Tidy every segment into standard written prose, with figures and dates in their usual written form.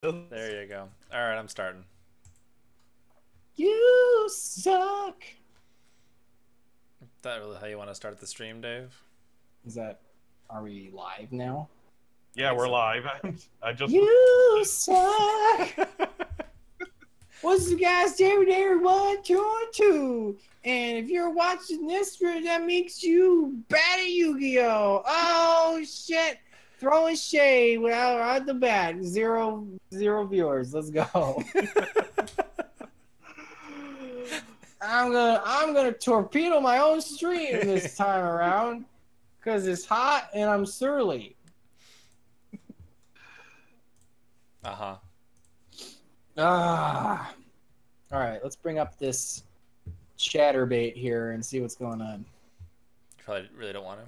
There you go. All right, I'm starting. You suck. Is that really how you want to start the stream, Dave? Are we live now? Yeah, we're live. I just. You suck. What's the guys, David there? 1, 2, 2. And if you're watching this, that makes you bad at Yu-Gi-Oh! Oh shit! Throwing shade without the bat. Zero viewers. Let's go. I'm gonna torpedo my own stream this time around because it's hot and I'm surly. Uh-huh. All right, let's bring up this chatterbait here and see what's going on. Probably really don't want to.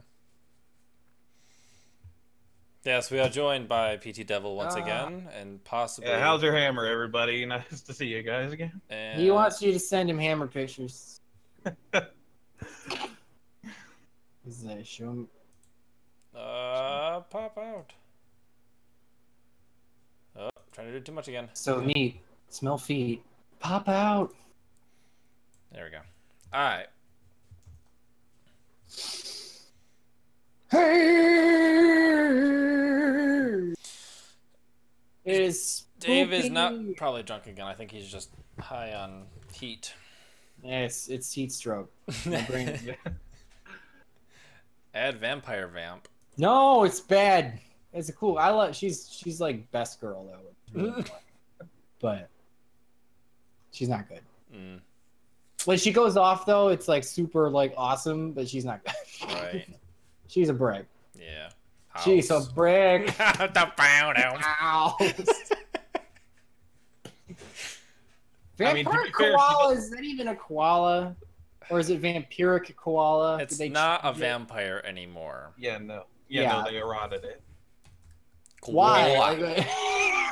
Yes, we are joined by PT Devil once again, and possibly. Yeah, how's your hammer, everybody? Nice to see you guys again. And... He wants you to send him hammer pictures. Show him. Pop out. Oh, trying to do too much again. So neat. Smell feet. Pop out. There we go. All right. Hey! It is. Dave is not probably drunk again. I think he's just high on heat. Yes, it's heat stroke. My brain. Add vampire vamp. No, it's bad. It's a cool. I love. She's like best girl though, but she's not good. Mm. When she goes off though, it's like super like awesome, but she's not good. Right. She's a brick. Yeah. She's a brick. Ow. Vampire koala, is that even a koala? Or is it vampiric koala? It's not a vampire anymore. Yeah, no. Yeah, no, they eroded it. Why?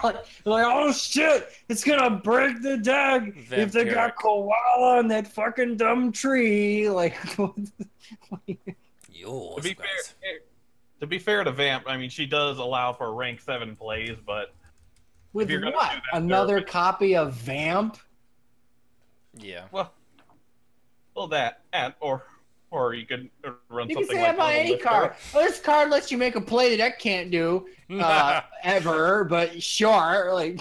Like, oh shit! It's gonna break the deck if they got koala on that fucking dumb tree. Like, yours. To be fair to Vamp, I mean she does allow for rank 7 plays, but with what? Another copy of Vamp? Yeah. Well, that or you could run you something. You can say like about any card. Well, this card lets you make a play the deck can't do ever, but sure, like.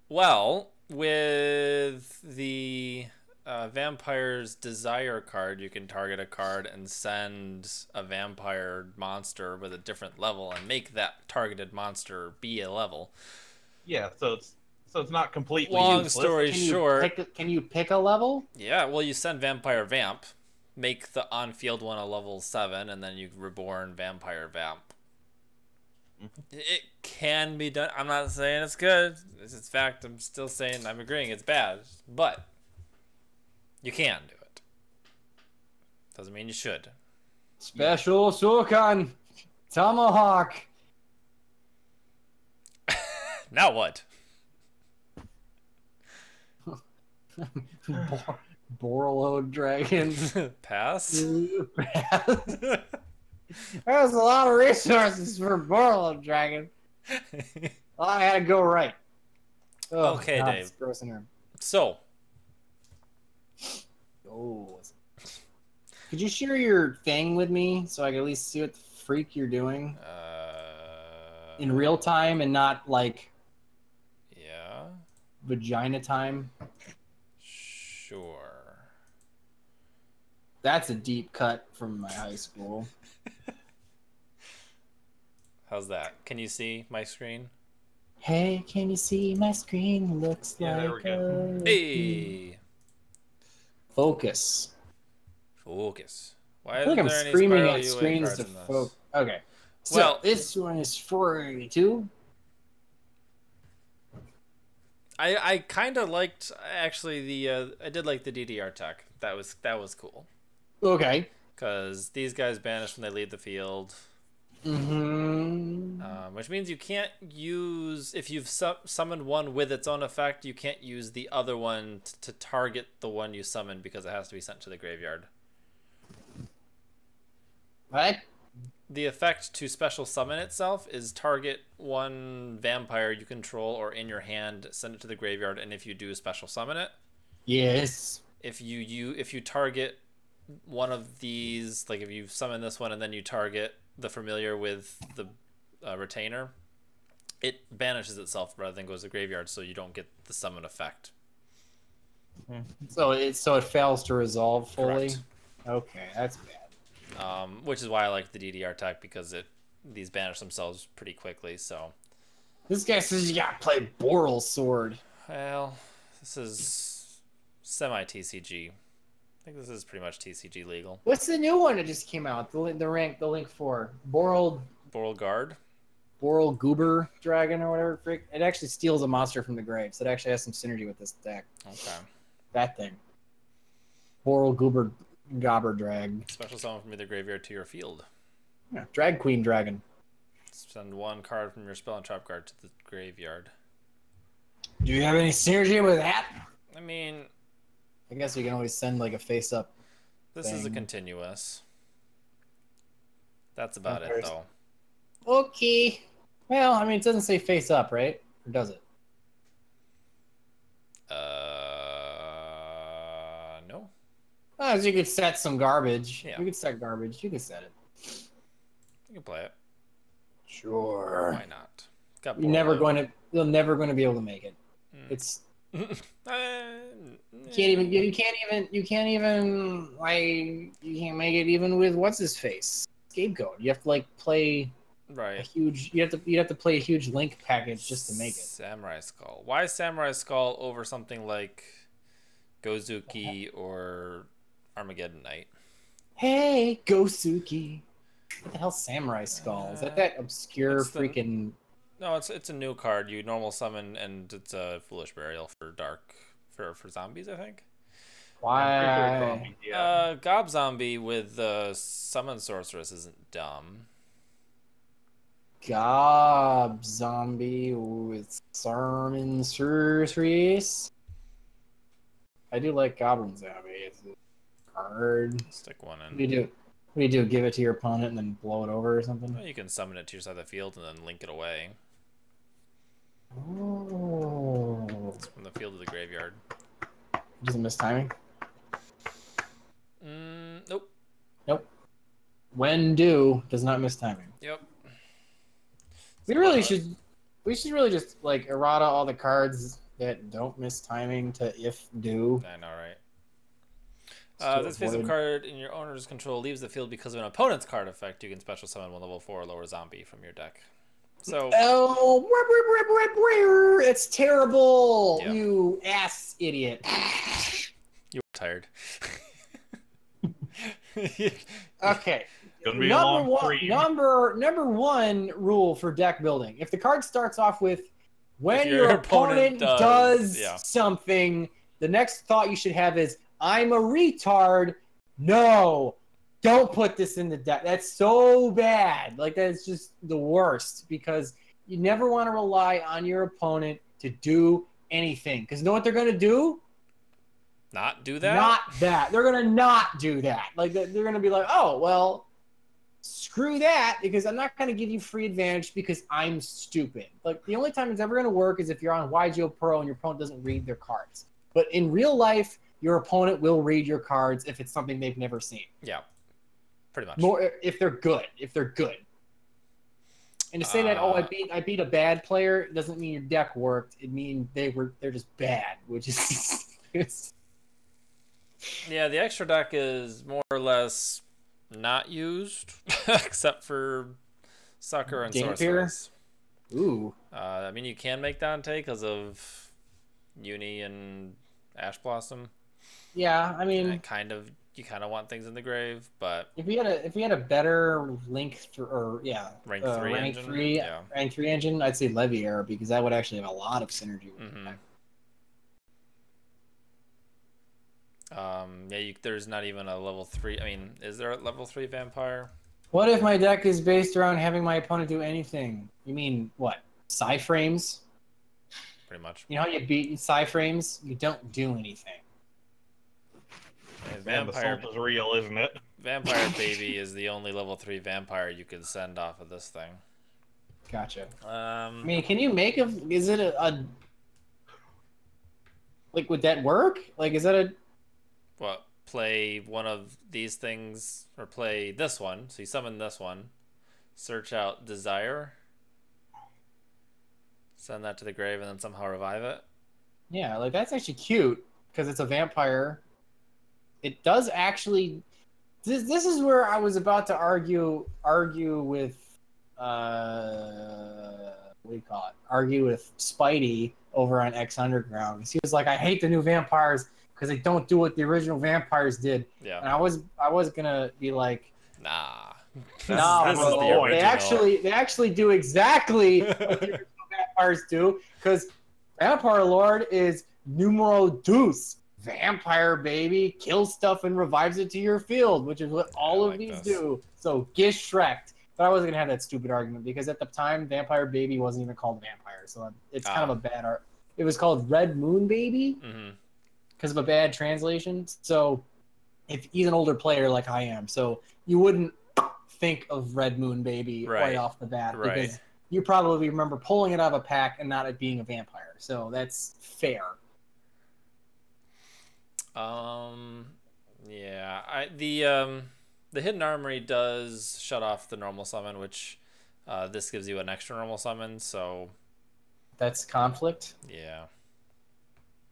Well, with the Vampire's Desire card, you can target a card and send a vampire monster with a different level and make that targeted monster be a level. Yeah, so it's not completely Long useless. story short. Can you pick a level? Yeah, well, you send Vampire Vamp, make the on-field one a level 7, and then you reborn Vampire Vamp. It can be done. I'm not saying it's good. It's fact. I'm still saying I'm agreeing it's bad, but you can do it. Doesn't mean you should. Special Sorkan Tomahawk. Now what? Borreload dragons. Pass? There's a lot of resources for Borreload dragon. I had to go right. Oh, okay, God, Dave. it's gross in here. So. Oh. Could you share your thing with me so I can at least see what the freak you're doing? In real time and not like. Yeah. Vagina time. Sure. That's a deep cut from my high school. How's that? Can you see my screen? Hey, can you see my screen? Looks like a... Hey! Focus. Focus. Why I feel like I'm screaming at screens to focus. Okay. So well, this one is 482. I kind of liked actually the I did like the DDR tech. That was cool. Okay. Because these guys banish when they leave the field. Mm-hmm. Which means you can't use, if you've summoned one with its own effect, you can't use the other one to target the one you summoned because it has to be sent to the graveyard. What? The effect to special summon itself is target one vampire you control or in your hand, send it to the graveyard, and if you do, special summon it. Yes. If you target one of these, like if you summon this one and then you target the familiar with the retainer, it banishes itself rather than goes to the graveyard, so you don't get the summon effect. So it fails to resolve fully. Correct. Okay, that's bad. Which is why I like the DDR tech, because these banish themselves pretty quickly. So This guy says you gotta play Boral Sword. well, this is semi TCG. I think this is pretty much TCG legal. What's the new one that just came out? The link for Boral Guard. Boral Goober Dragon or whatever. Frick. It actually steals a monster from the grave, so it actually has some synergy with this deck. Okay. That thing. Boral Goober Gobber Drag. Special summon from either graveyard to your field. Yeah, Drag Queen Dragon. Send one card from your spell and trap card to the graveyard. Do you have any synergy with that? I mean, I guess we can always send like a face up. this is a continuous. That's about it, though. Okay. Well, I mean, it doesn't say face up, right? Or does it? No. Oh, so you could set some garbage. Yeah. You could set garbage. You could set it. You can play it. Sure. Why not? Got You're never going to. You're never going to be able to make it. It's. You You can't even like. You can't make it even with what's his face. Scapegoat. You have to like play a right. huge. You'd have to play a huge link package just to make it. Samurai Skull. Why Samurai Skull over something like Gozuki or Armageddon Knight? Hey, Gosuki. What the hell, Samurai Skull? Is that obscure it's the- freaking? No, it's a new card. You normal summon, and it's a Foolish Burial for dark for zombies, I think. Why? Yeah. Gob Zombie with Summon Sorceress isn't dumb. Gob Zombie with Sarmin Sorceress. I do like Goblin Zombie. It's a card. Stick one What in. do you do? What do you do? Give it to your opponent and then blow it over or something? Well, you can summon it to your side of the field and then link it away. Oh. It's from the field to the graveyard. Doesn't miss timing? Nope. Nope. When due does not miss timing. Yep. We really should. We should really just like errata all the cards that don't miss timing to if due. I know, right? To This face-up avoid- card in your owner's control leaves the field because of an opponent's card effect. You can special summon one level 4 or lower zombie from your deck. So Oh, it's terrible! Yeah. You ass idiot. you were tired. Okay. Gonna be a long stream. Number one rule for deck building: if the card starts off with "when your your opponent opponent does," does yeah. something," the next thought you should have is "I'm a retard." No, don't put this in the deck. That's so bad. Like that's just the worst because you never want to rely on your opponent to do anything. Because you know what they're gonna do? Not do that? Not that. They're gonna not do that. Like they're gonna be like, oh well, screw that because I'm not gonna give you free advantage because I'm stupid. Like the only time it's ever gonna work is if you're on YGO Pro and your opponent doesn't read their cards. But in real life, your opponent will read your cards if it's something they've never seen. Yeah. Pretty much. More if they're good. If they're good. And to say that I beat a bad player doesn't mean your deck worked. It means they're just bad, which is it's, Yeah, the extra deck is more or less not used, except for Sucker and Dampir? Sorceress. ooh. I mean, you can make Dante because of Uni and Ash Blossom. Yeah, I mean, And you kind of want things in the grave, but if we had a better rank rank 3 engine. Yeah. rank 3 engine, I'd say Leviair because that would actually have a lot of synergy with Mhm. that. There's not even a level 3. I mean, is there a level 3 vampire? What if my deck is based around having my opponent do anything? You mean what? Psi frames? Pretty much. You know how you beat Psi frames? You don't do anything. I mean, Man, the salt is real, isn't it? Vampire Baby is the only level 3 vampire you can send off of this thing. Gotcha. I mean, can you make a? Is it a like? Would that work? Like, is that a? What? Play one of these things, or play this one. So you summon this one. Search out Desire. Send that to the grave, and then somehow revive it. Yeah, like that's actually cute because it's a vampire. It does actually. This is where I was about to argue with what do you call it? Argue with Spidey over on X Underground because he was like, I hate the new vampires because they don't do what the original vampires did. Yeah. And I was gonna be like, nah. Nah, this is bro. the original. They actually do exactly what the original vampires do because Vampire Lord is numero dos. Vampire Baby kills stuff and revives it to your field, which is what all of these do. So get Shrek'd. But I wasn't gonna have that stupid argument because at the time, Vampire Baby wasn't even called Vampire, so it's kind of a bad art. It was called Red Moon Baby because of a bad translation. So if he's an older player like I am, so you wouldn't think of Red Moon Baby right off the bat because you probably remember pulling it out of a pack and not it being a vampire. So that's fair. Yeah, the hidden armory does shut off the normal summon, which this gives you an extra normal summon, so that's conflict. Yeah,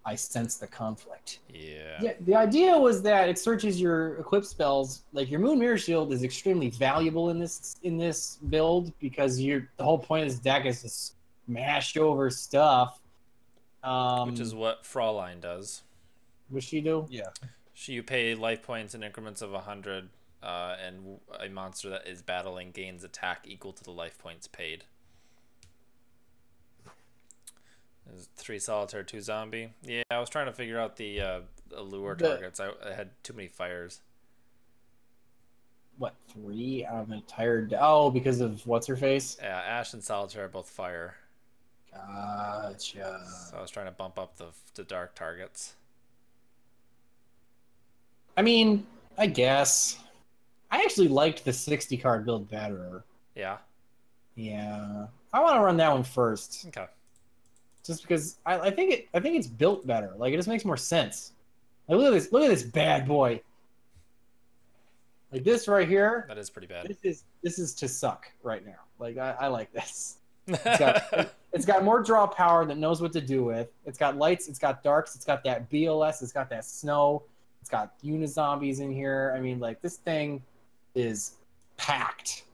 I sense the conflict. Yeah, the idea was that it searches your equip spells. Like your Moon Mirror Shield is extremely valuable in this build because the whole point of this deck is to smash over stuff, which is what Fraulein does. What's she do? Yeah. You pay life points in increments of 100, and a monster that is battling gains attack equal to the life points paid. There's 3 solitaire, 2 zombie. Yeah, I was trying to figure out the allure targets. I had too many fires. What, 3? I'm tired. Oh, because of what's her face? Yeah, Ash and solitaire are both fire. Gotcha. So I was trying to bump up the dark targets. I mean, I guess. I actually liked the 60 card build better. Yeah? Yeah. I want to run that one first. Okay. Just because I think it's built better. Like it just makes more sense. Like look at this bad boy. Like this right here. That is pretty bad. This is to suck right now. Like I like this. It's got more draw power that knows what to do with. It's got lights, it's got darks, it's got that BLS, it's got that snow. It's got unizombies in here. I mean, like, this thing is packed.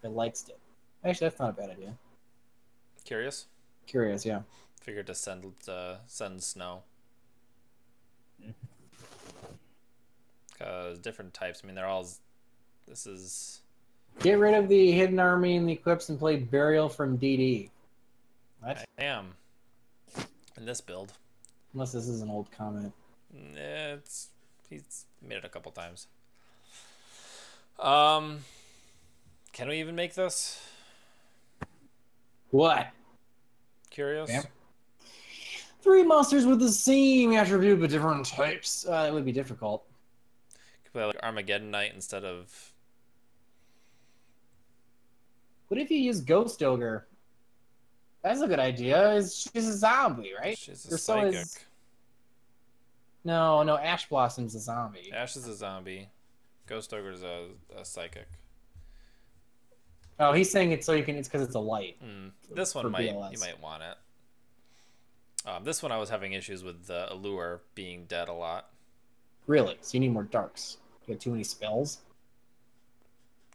I liked it. Actually, that's not a bad idea. Curious? Curious, yeah. Figured to send snow. Because different types. I mean, they're all... This is... Get rid of the hidden army and the equips and play Burial from DD. What? I am. In this build. Unless this is an old comment. He's made it a couple times. Can we even make this? What? Curious? Damn. 3 monsters with the same attribute but different types. It would be difficult. Could play like Armageddon Knight instead of... What if you use Ghost Ogre? That's a good idea. She's a zombie, right? She's a psychic. No, Ash Blossom's a zombie. Ash is a zombie. Ghost Ogre's a psychic. Oh, he's saying it's so you can. It's because it's a light. This one you might want it. This one I was having issues with the allure being dead a lot. Really? So you need more darks. You got too many spells.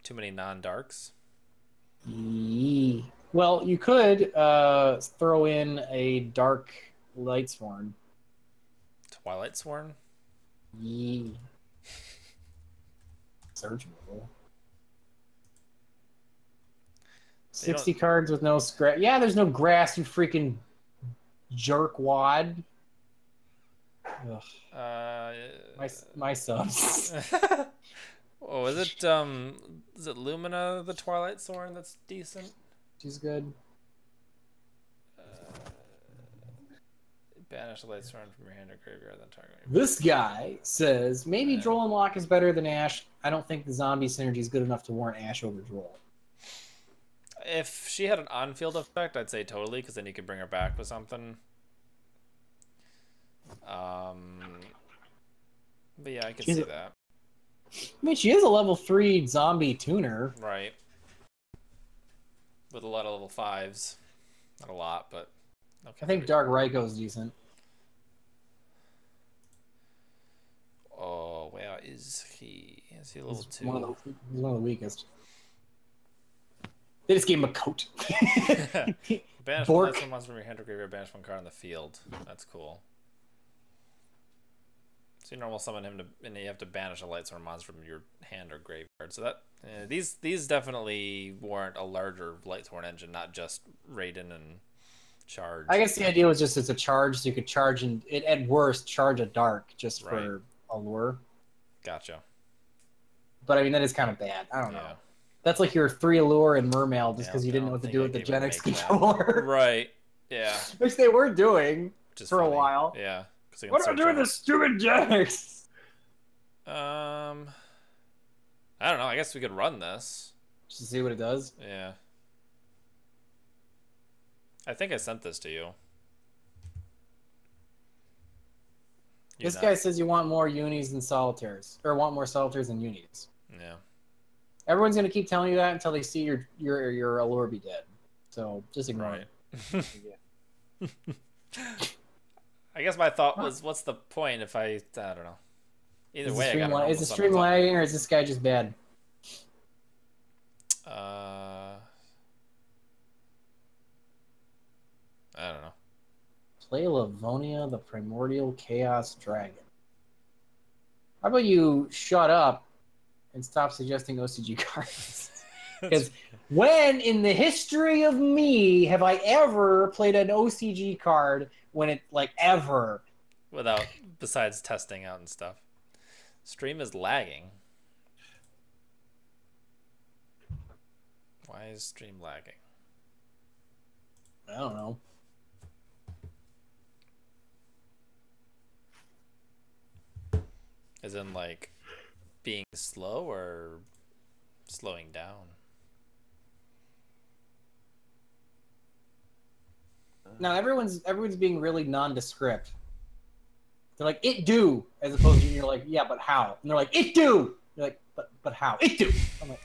Too many non-darks. Well, you could throw in a dark Lightsworn. Twilight Sworn? Searchable. 60 cards with no scratch. Yeah, there's no grass, you freaking jerkwad. My subs. Oh, is it Lumina the Twilight Sworn that's decent? She's good. Banish the light sword from your hand or graveyard, then target. This guy says, maybe Droll and Lock is better than Ash. I don't think the zombie synergy is good enough to warrant Ash over Droll. If she had an on-field effect, I'd say totally, because then you could bring her back with something. But yeah, I could see that. I mean, she is a level 3 zombie tuner. Right. With a lot of level 5s. Not a lot, but... Okay. I think Dark Raigo's decent. Oh, where is he? Is he level 2? He's one of the weakest. They just gave him a coat. Banish one monster from your hand or graveyard, banish one card on the field. That's cool. So you normal summon him and you have to banish a light sword monster from your hand or graveyard. So that these definitely warrant a larger Lightthorn engine, not just Raiden and charge. I guess the idea was just it's a charge, so you could charge and it at worst charge a dark just for allure. Gotcha. But I mean that is kind of bad. I don't know. That's like your 3 allure and Mermail just because you didn't know what to do with the Gen X controller. Right. Yeah. Which they were doing for a while. Yeah. What do I do with this stupid Gen X? I don't know. I guess we could run this. Just to see what it does? Yeah. I think I sent this to you. This guy says you want more unis than solitaires. Or want more solitaires than unis. Yeah. Everyone's going to keep telling you that until they see your allure be dead. So just ignore it. I guess my thought was, what's the point if I don't know. Either way, I got is the stream lagging or is this guy just bad? I don't know. Play Livonia, the Primordial Chaos Dragon. How about you shut up and stop suggesting OCG cards? Because when in the history of me have I ever played an OCG card when it, like, ever? Without, besides testing out and stuff. Stream is lagging. Why is stream lagging? I don't know. As in, like, being slow or slowing down? No, everyone's being really nondescript. They're like, it do, as opposed to you're like, yeah, but how? And they're like, it do. You're like, but how? It do. I'm like,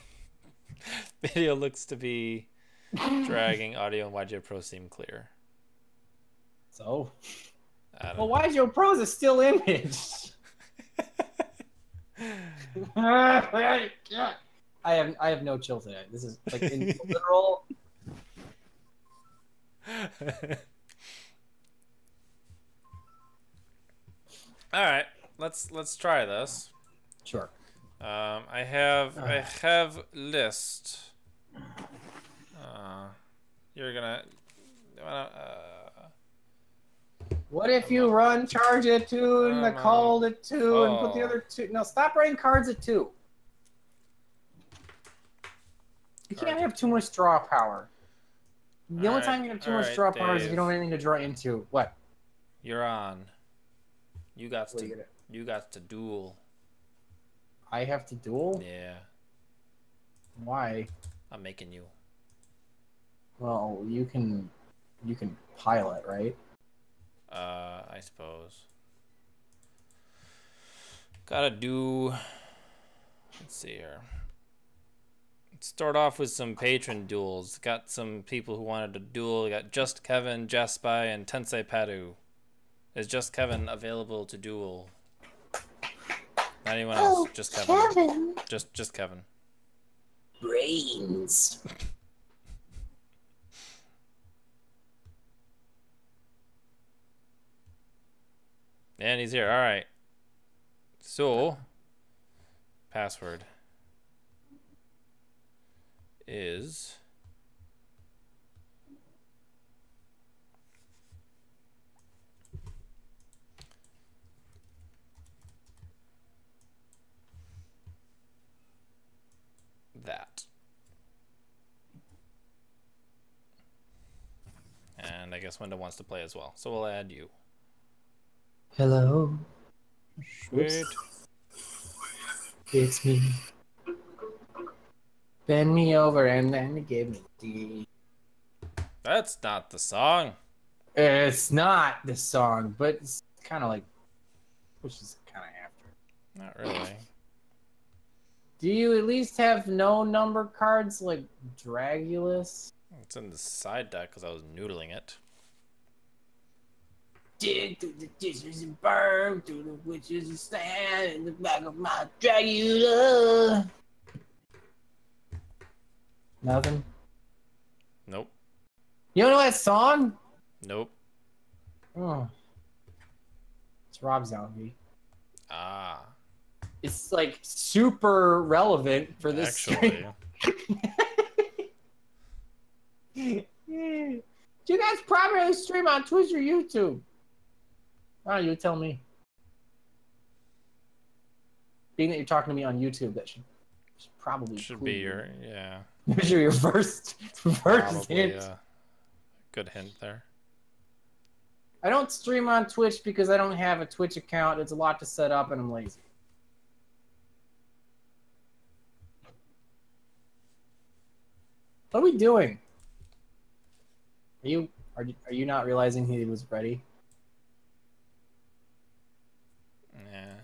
video looks to be dragging. Audio and YJ Pro seem clear. So, well, YJ Pro is a still image. I have no chill today. This is like in literal. All right, let's try this. Sure. I have list. You're gonna. What if you run charge at 2 and the called at 2 and put the other 2? No, stop writing cards at 2. You can't have too much draw power. The only time you have too much draw power is if you don't have anything to draw into. What? You're on. You got to duel. I have to duel? Yeah. Why? I'm making you. Well, you can pilot, right? I suppose. Gotta do. Let's see here. Let's start off with some patron duels. Got some people who wanted to duel. We got Just Kevin, Jaspai, and Tensei Padu. Is Just Kevin available to duel? Not anyone else. Just Kevin. Just Kevin. Brains. And he's here. All right. So, password is that. And I guess Wenda wants to play as well. So we'll add you. Hello. Sweet. It's me. Bend me over and then give me D. That's not the song. It's not the song, but it's kind of like pushes kind of after. Not really. Do you at least have no number cards like Dragulus? It's in the side deck because I was noodling it. Dig through the dishes and burn through the witches and stand in the back of my Dragula. Nothing. Nope. You don't know that song? Nope. Oh. It's Rob Zombie. Ah. It's like super relevant for this Actually. stream. Do you guys primarily stream on Twitch or YouTube? Oh, you tell me. Being that you're talking to me on YouTube, that should probably Should be your, yeah. Should be your first Probably hint. a good hint there. I don't stream on Twitch because I don't have a Twitch account. It's a lot to set up, and I'm lazy. What are we doing? Are you not realizing he was ready? Yeah.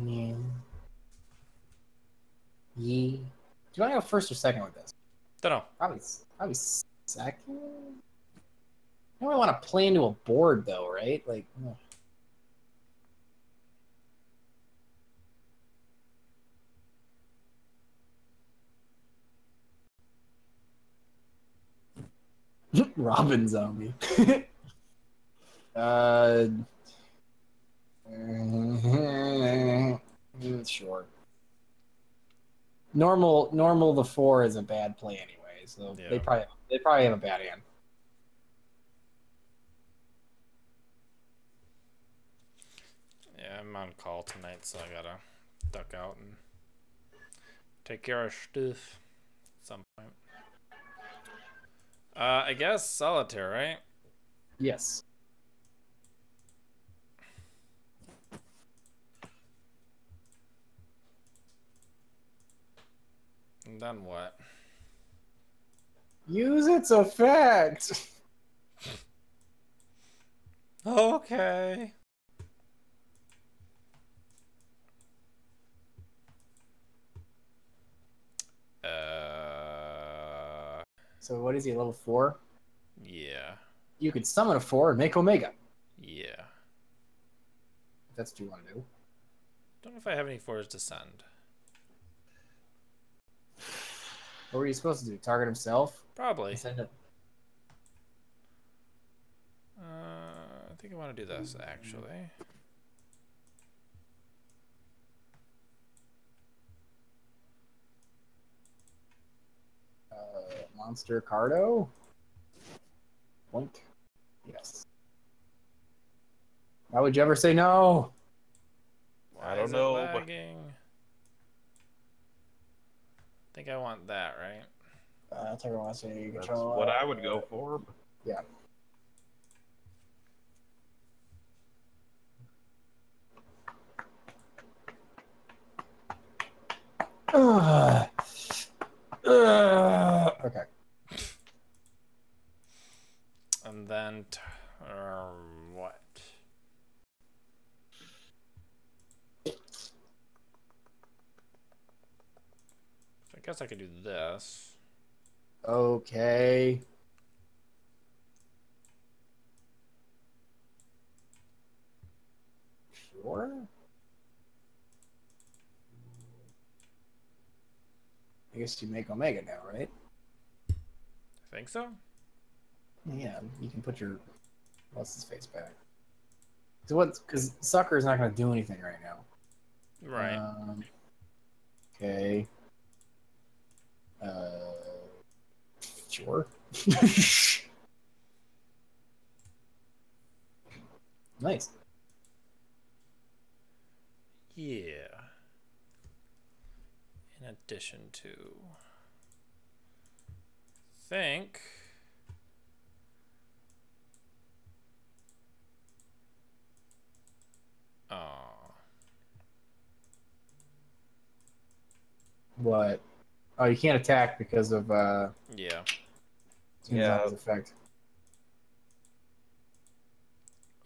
Yeah. Yee. Do you want to go first or second with this? Don't know. Probably second. I don't want to play into a board though, right? Like. Ugh. Robin Zombie. Sure. Normal. The 4 is a bad play anyway, so Yeah. they probably have a bad hand. Yeah, I'm on call tonight, so I gotta duck out and take care of stuff at some point. I guess solitaire, right? Yes. And then what? Use its effect. Okay. So what is he, level 4? Yeah. You could summon a 4 and make Omega. Yeah. If that's what you want to do. Don't know if I have any fours to send. What were you supposed to do? Target himself? Probably. Send it. I think I want to do this, actually. Monster Cardo? Point. Yes. Why would you ever say no? Why I don't is it know, but- lagging? I think I want that, right? Target wants to That's control. what I would go for. Yeah. Okay. And then, what? I guess I could do this. Okay. Sure. I guess you make Omega now, right? I think so. Yeah, you can put your what's his face back. So what? Because Sucker is not going to do anything right now. Right. Okay. Sure. Nice. Yeah. In addition to, think What? Oh, you can't attack because of Yeah. Tinzai's effect.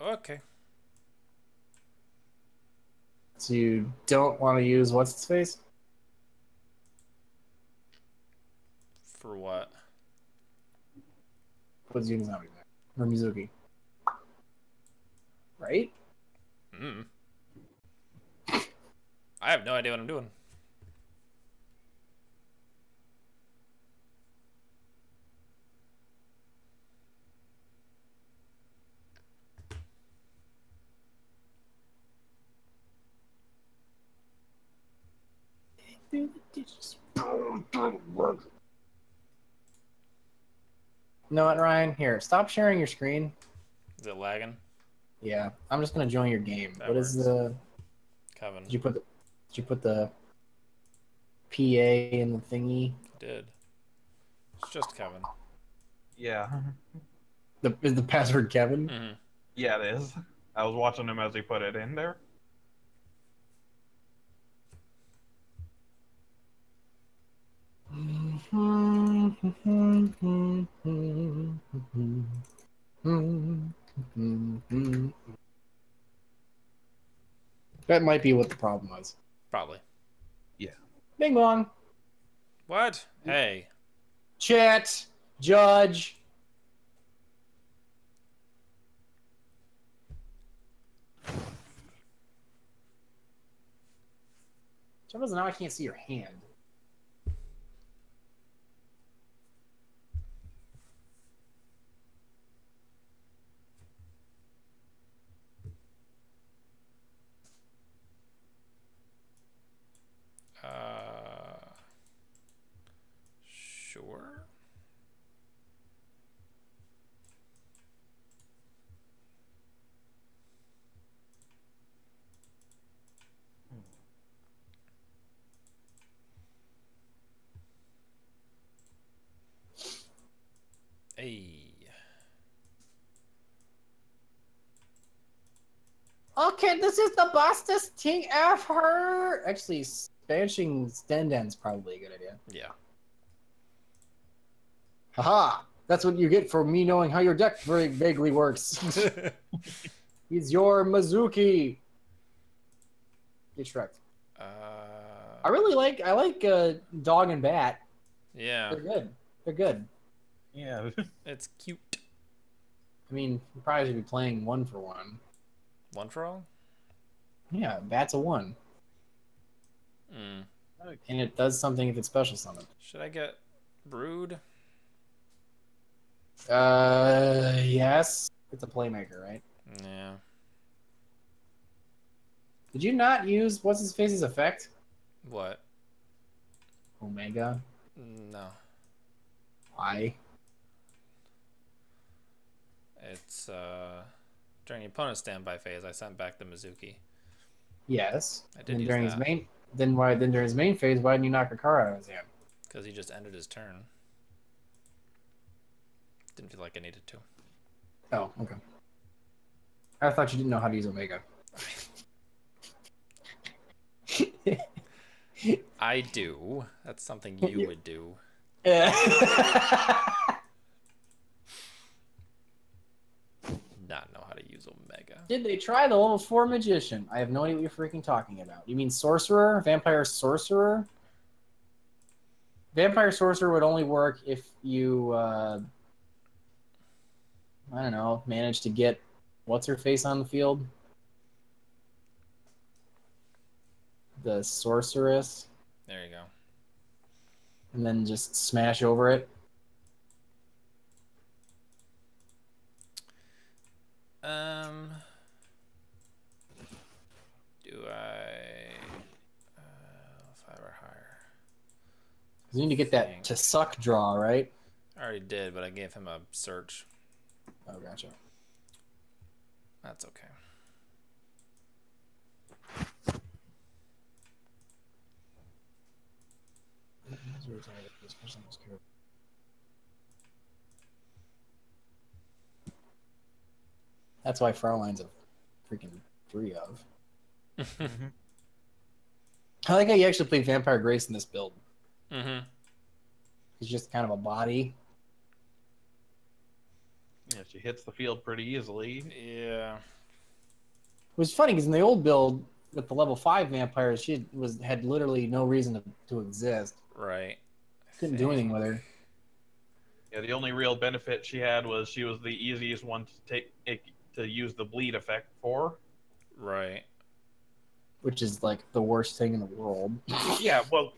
Okay. So you don't want to use what's its face? For what? Put Zinzai back. Or Mizuki. Right? Mm. I have no idea what I'm doing. You know what, Ryan? Here, stop sharing your screen. Is it lagging? Yeah, I'm just gonna join your game. That What is works. the? Kevin. Did you put the PA in the thingy? Did. It's just Kevin. Yeah. Is the password Kevin? Mm-hmm. Yeah, it is. I was watching him as he put it in there. That might be what the problem was. Probably. Yeah. Bing bong. What? Hey. Chat. Judge. Trouble is now I can't see your hand. Sure. Hey. Okay, this is the bestest thing ever. Actually, spanching Stenden's probably a good idea. Yeah. Haha! That's what you get for me knowing how your deck very vaguely works. He's your Mizuki. Get Shrek. I really like Dog and Bat. Yeah. They're good. They're good. Yeah. It's cute. I mean, you probably should be playing 1-for-1. One for all? Yeah, Bat's a 1. Mm. And it does something if it's special summoned. Should I get Brood? Yes. It's a playmaker, right? Yeah. Did you not use what's his face's effect? What? Omega. No. Why? It's during the opponent's standby phase, I sent back the Mizuki. Yes. I did And use during that. his main. Then during his main phase? Why didn't you knock a card out of his hand? Because he just ended his turn. Didn't feel like I needed to. Oh, okay. I thought you didn't know how to use Omega. I do. That's something you would do. Not know how to use Omega. Did they try the level 4 magician? I have no idea what you're freaking talking about. You mean sorcerer? Vampire sorcerer? Vampire sorcerer would only work if you, I don't know, manage to get what's her face on the field? The sorceress. There you go. And then just smash over it. Do I 5 or higher? You need to get that to suck draw, right? I already did, but I gave him a search. Oh, gotcha. That's okay. That's why Frauleins a freaking 3 of. I like how you actually played Vampire Grace in this build. Mm-hmm. He's just kind of a body. Yeah, she hits the field pretty easily. Yeah. It was funny because in the old build with the level 5 vampires, she had literally no reason to exist. Right. Couldn't do anything with her. Yeah, the only real benefit she had was she was the easiest one to use the bleed effect for. Right. Which is like the worst thing in the world. Yeah, well,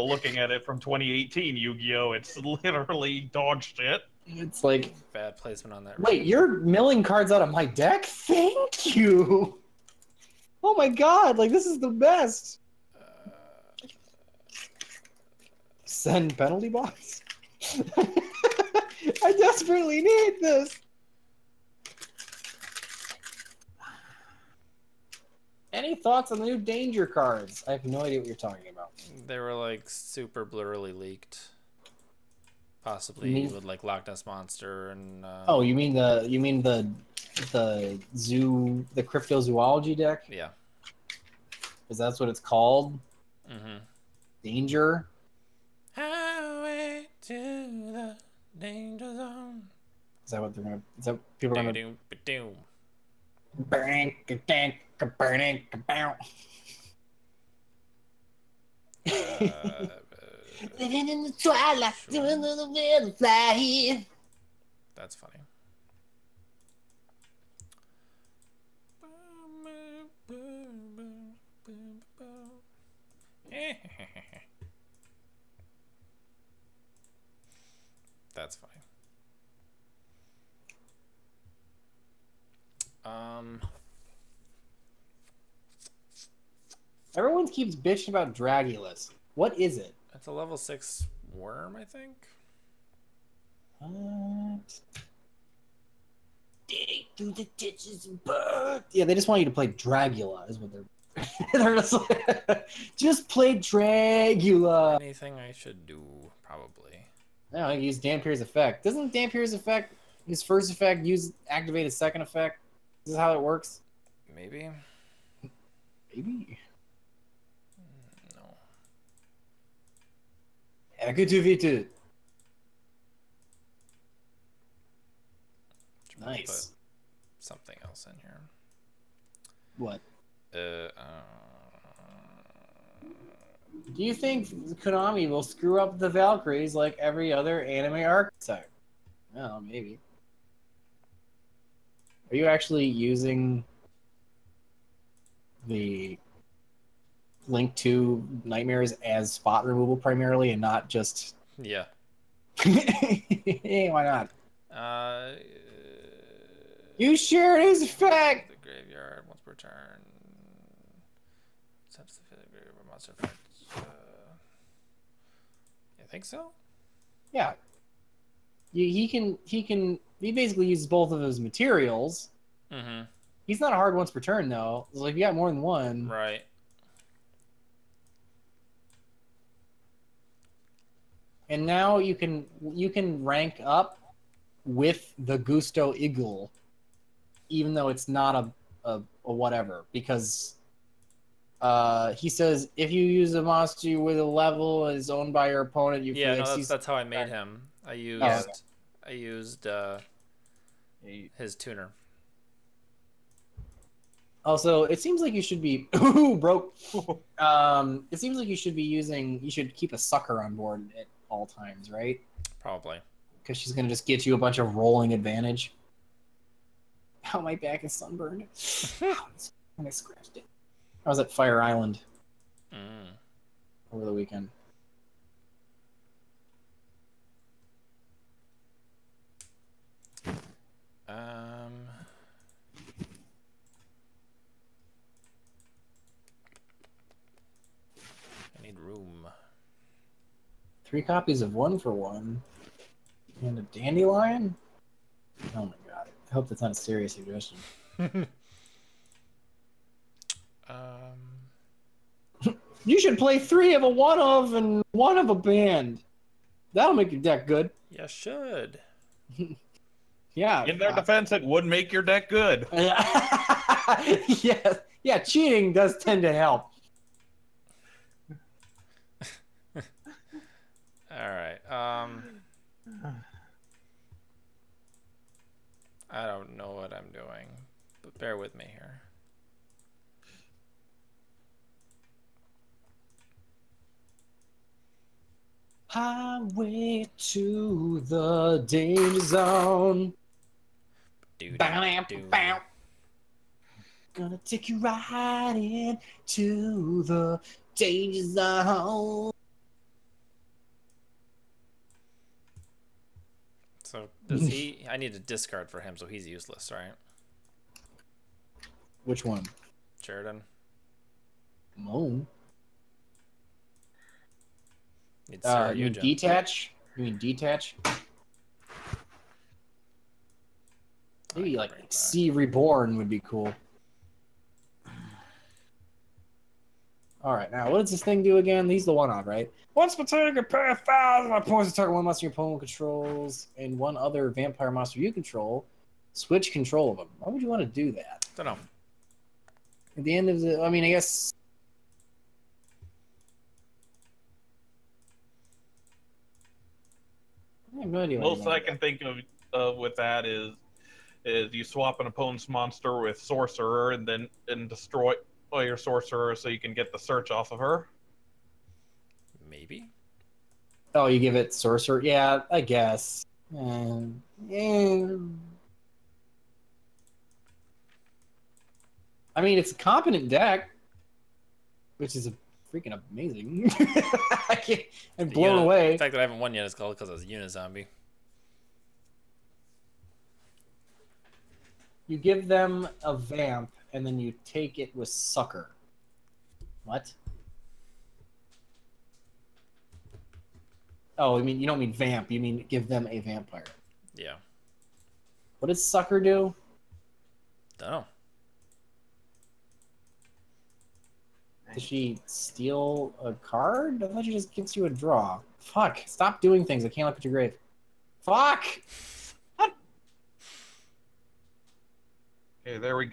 looking at it from 2018 Yu-Gi-Oh, it's literally dog shit. It's like, Bad placement on that. wait, you're milling cards out of my deck? Thank you. Oh my god, like this is the best. Send penalty box. I desperately need this. Any thoughts on the new danger cards? I have no idea what you're talking about. They were like super blurrily leaked. Possibly with like Loch Ness Monster and. Oh, you mean the cryptozoology deck? Yeah. Because that's what it's called. Mm-hmm. Danger. Highway to the danger zone. Is that what they're gonna? Is that what people are gonna? Doom. Living in the twilight, doing the wind fly. That's funny. That's funny. Everyone keeps bitching about Dragulas. What is it? It's a level 6 worm, I think. What? Dig through the ditches and burn. Yeah, they just want you to play Dragula, is what they're. They're just like, just play Dragula. Anything I should do, probably. No, I use Dampier's effect. Doesn't Dampier's effect, his first effect, activate his second effect? Is this how it works? Maybe. Maybe. No. Ja, que tu vis tu? Nice. Put something else in here. What? Do Do you think Konami will screw up the Valkyries like every other anime archetype? Oh, maybe. Are you actually using the Link 2 Nightmares as spot removal primarily and not just... Yeah. Hey, why not? You share his effect! The graveyard once per turn. Sets the graveyard monster effect. You think so? Yeah. He basically uses both of his materials. Mm-hmm. He's not a hard once per turn though. So if you got more than one. Right. And now you can rank up with the Gusto Eagle, even though it's not a whatever, because he says if you use a monster with a level that is owned by your opponent, you that's how I made him. I used his tuner. Also, it seems like you should be broke. It seems like you should keep a sucker on board at all times, right? Probably. Because she's gonna just get you a bunch of rolling advantage. Ow, my back is sunburned. And I scratched it. I was at Fire Island over the weekend. I need room. 3 copies of 1 for 1 and a dandelion. Oh my god! I hope that's not a serious suggestion. You should play 3 of a one of and 1 of a band. That'll make your deck good. Yeah, should. Yeah. In their defense, it would make your deck good. Yeah, cheating does tend to help. I don't know what I'm doing, but bear with me here. Highway to the danger zone. Bow. Gonna take you right in to the danger zone. So does he? I need to discard for him, so he's useless, right? Which one? Sheridan. Moan. Need You mean detach? You mean detach? Maybe like See Reborn would be cool. Alright, now what does this thing do again? He's the one-on, right? Once per turn, you prepare 1,000 my points to target one monster your opponent controls and one other vampire monster you control. Switch control of them. Why would you want to do that? Don't know. At the end of the... I mean, I guess... I have no idea. Most I can think of with that is you swap an opponent's monster with sorcerer and then destroy your sorcerer so you can get the search off of her. Maybe. Oh, you give it sorcerer? Yeah, I guess. Yeah. I mean, it's a competent deck, which is freaking amazing. I'm blown away. The fact that I haven't won yet is called because I was a Unizombie. You give them a vamp, and then you take it with sucker. What? Oh, I mean, you don't mean vamp. You mean give them a vampire. Yeah. What does sucker do? Don't know. Does she steal a card? I thought she just gives you a draw. Fuck. Stop doing things. I can't look at your grave. Fuck! Okay, there we go.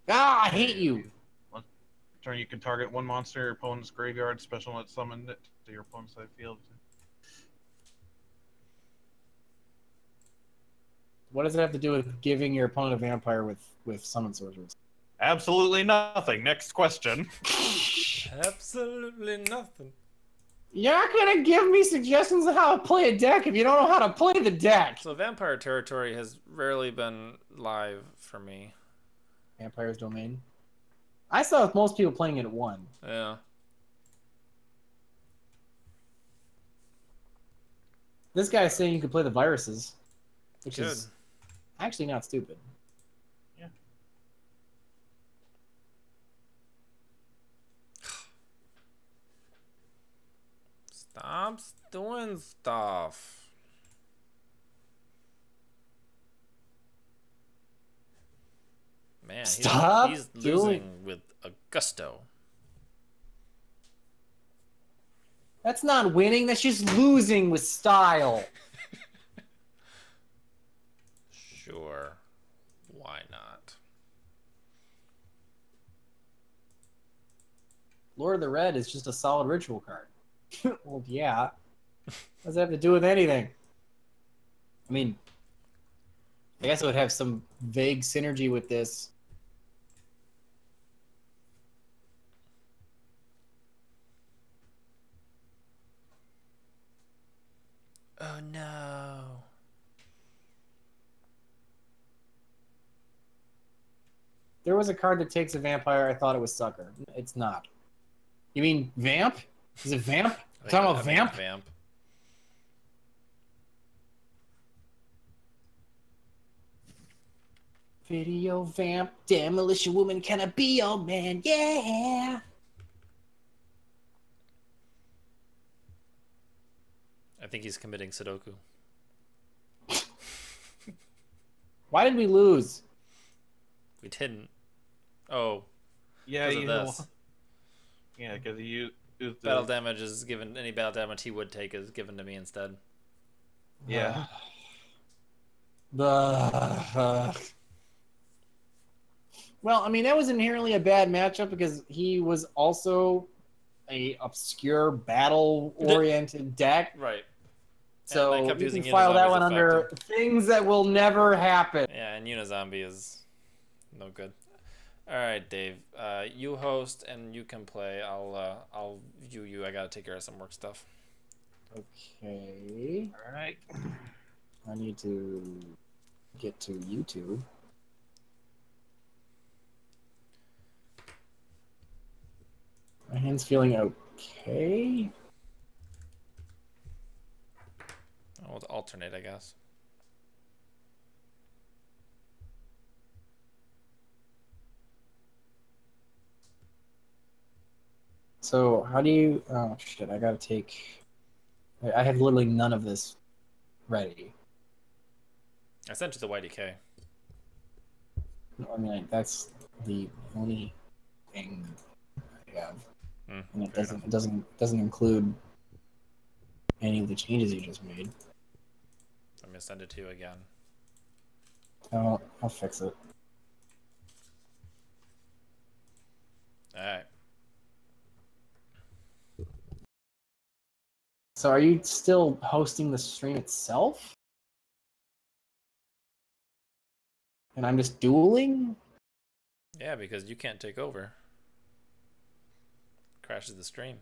Ah, I hate you. Turn, you can target one monster in your opponent's graveyard, special let summon it to your opponent's side field. What does it have to do with giving your opponent a vampire with summon sorcerers? Absolutely nothing. Next question. Absolutely nothing. You're not gonna give me suggestions on how to play a deck if you don't know how to play the deck. So Vampire Territory has rarely been live for me. Vampire's Domain. I saw most people playing it at 1. Yeah. This guy's saying you could play the viruses, which Good. is actually not stupid. Yeah. Stop doing stuff. Man, Stop he's losing with a gusto. That's not winning, that's just losing with style. Sure. Why not? Lord of the Red is just a solid ritual card. Well, yeah. What does that have to do with anything? I mean, I guess it would have some vague synergy with this. Oh no. There was a card that takes a vampire. I thought it was Sucker. It's not. You mean Vamp? Is it Vamp? I Talking about mean, Vamp? Vamp. Video Vamp, Demolition Woman, can I be your man? Yeah! I think he's committing Sudoku. Why did we lose? We didn't. Oh. Yeah, Because of this. Yeah, because you used the Battle damage is given. Any battle damage he would take is given to me instead. Yeah. Well, I mean, that was inherently a bad matchup because he was also a obscure battle-oriented deck. Right. And I So kept you can using file that Unizombies one under effective. things that will never happen. Yeah, and Unizombie is no good. All right, Dave. You host and you can play. I'll view you. I gotta take care of some work stuff. Okay. All right. I need to get to YouTube. My hand's feeling okay. I'll alternate, I guess. So how do you? Oh shit! I gotta take. I have literally none of this ready. I sent you the YDK. I mean, that's the only thing I have, and it doesn't include any of the changes you just made. I'm gonna send it to you again. I'll fix it. All right. So are you still hosting the stream itself? And I'm just dueling? Yeah, because you can't take over. Crashes the stream.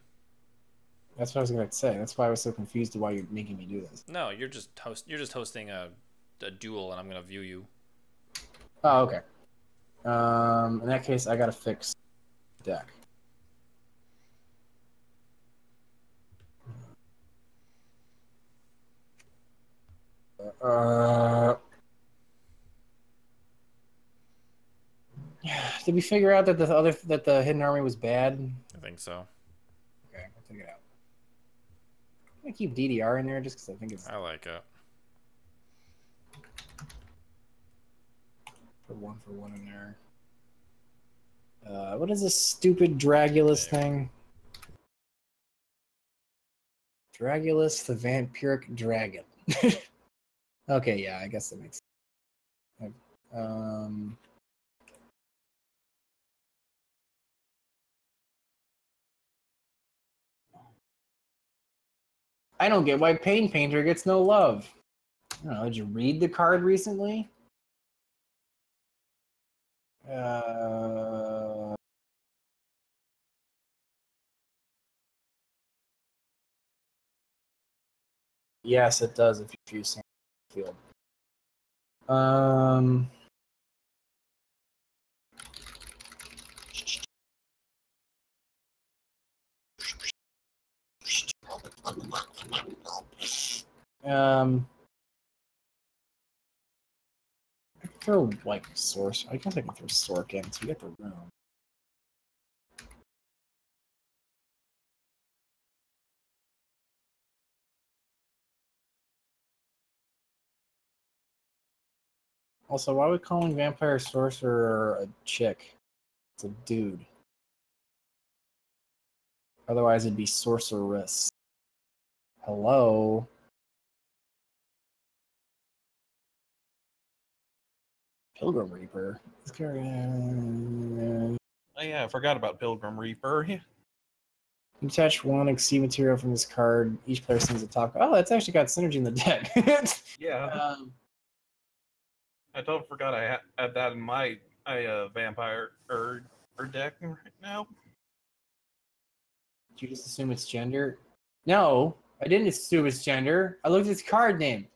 That's what I was gonna say. That's why I was so confused to why you're making me do this. No, you're just hosting a duel, and I'm gonna view you. Oh, okay. In that case, I gotta fix the deck. Did we figure out that the hidden army was bad? I think so. Okay, I'll take it out. I'm gonna keep DDR in there just because I think it's I like it. for one in there. What is this stupid Dragulus thing? Dragulus, the vampiric dragon. Okay, yeah, I guess that makes sense. I don't get why Pain Painter gets no love. I don't know, did you read the card recently? Yes, it does if you choose Field. I can throw like Source. I guess I can throw Sork in so you get the room. Also, why are we calling Vampire Sorcerer a chick? It's a dude. Otherwise, it'd be Sorceress. Hello? Pilgrim Reaper. Oh yeah, I forgot about Pilgrim Reaper. You attach one XC material from this card. Each player sends a top. Oh, that's actually got synergy in the deck. Yeah. I totally forgot I had that in my vampire deck right now. Did you just assume it's gender? No, I didn't assume it's gender. I looked at its card name.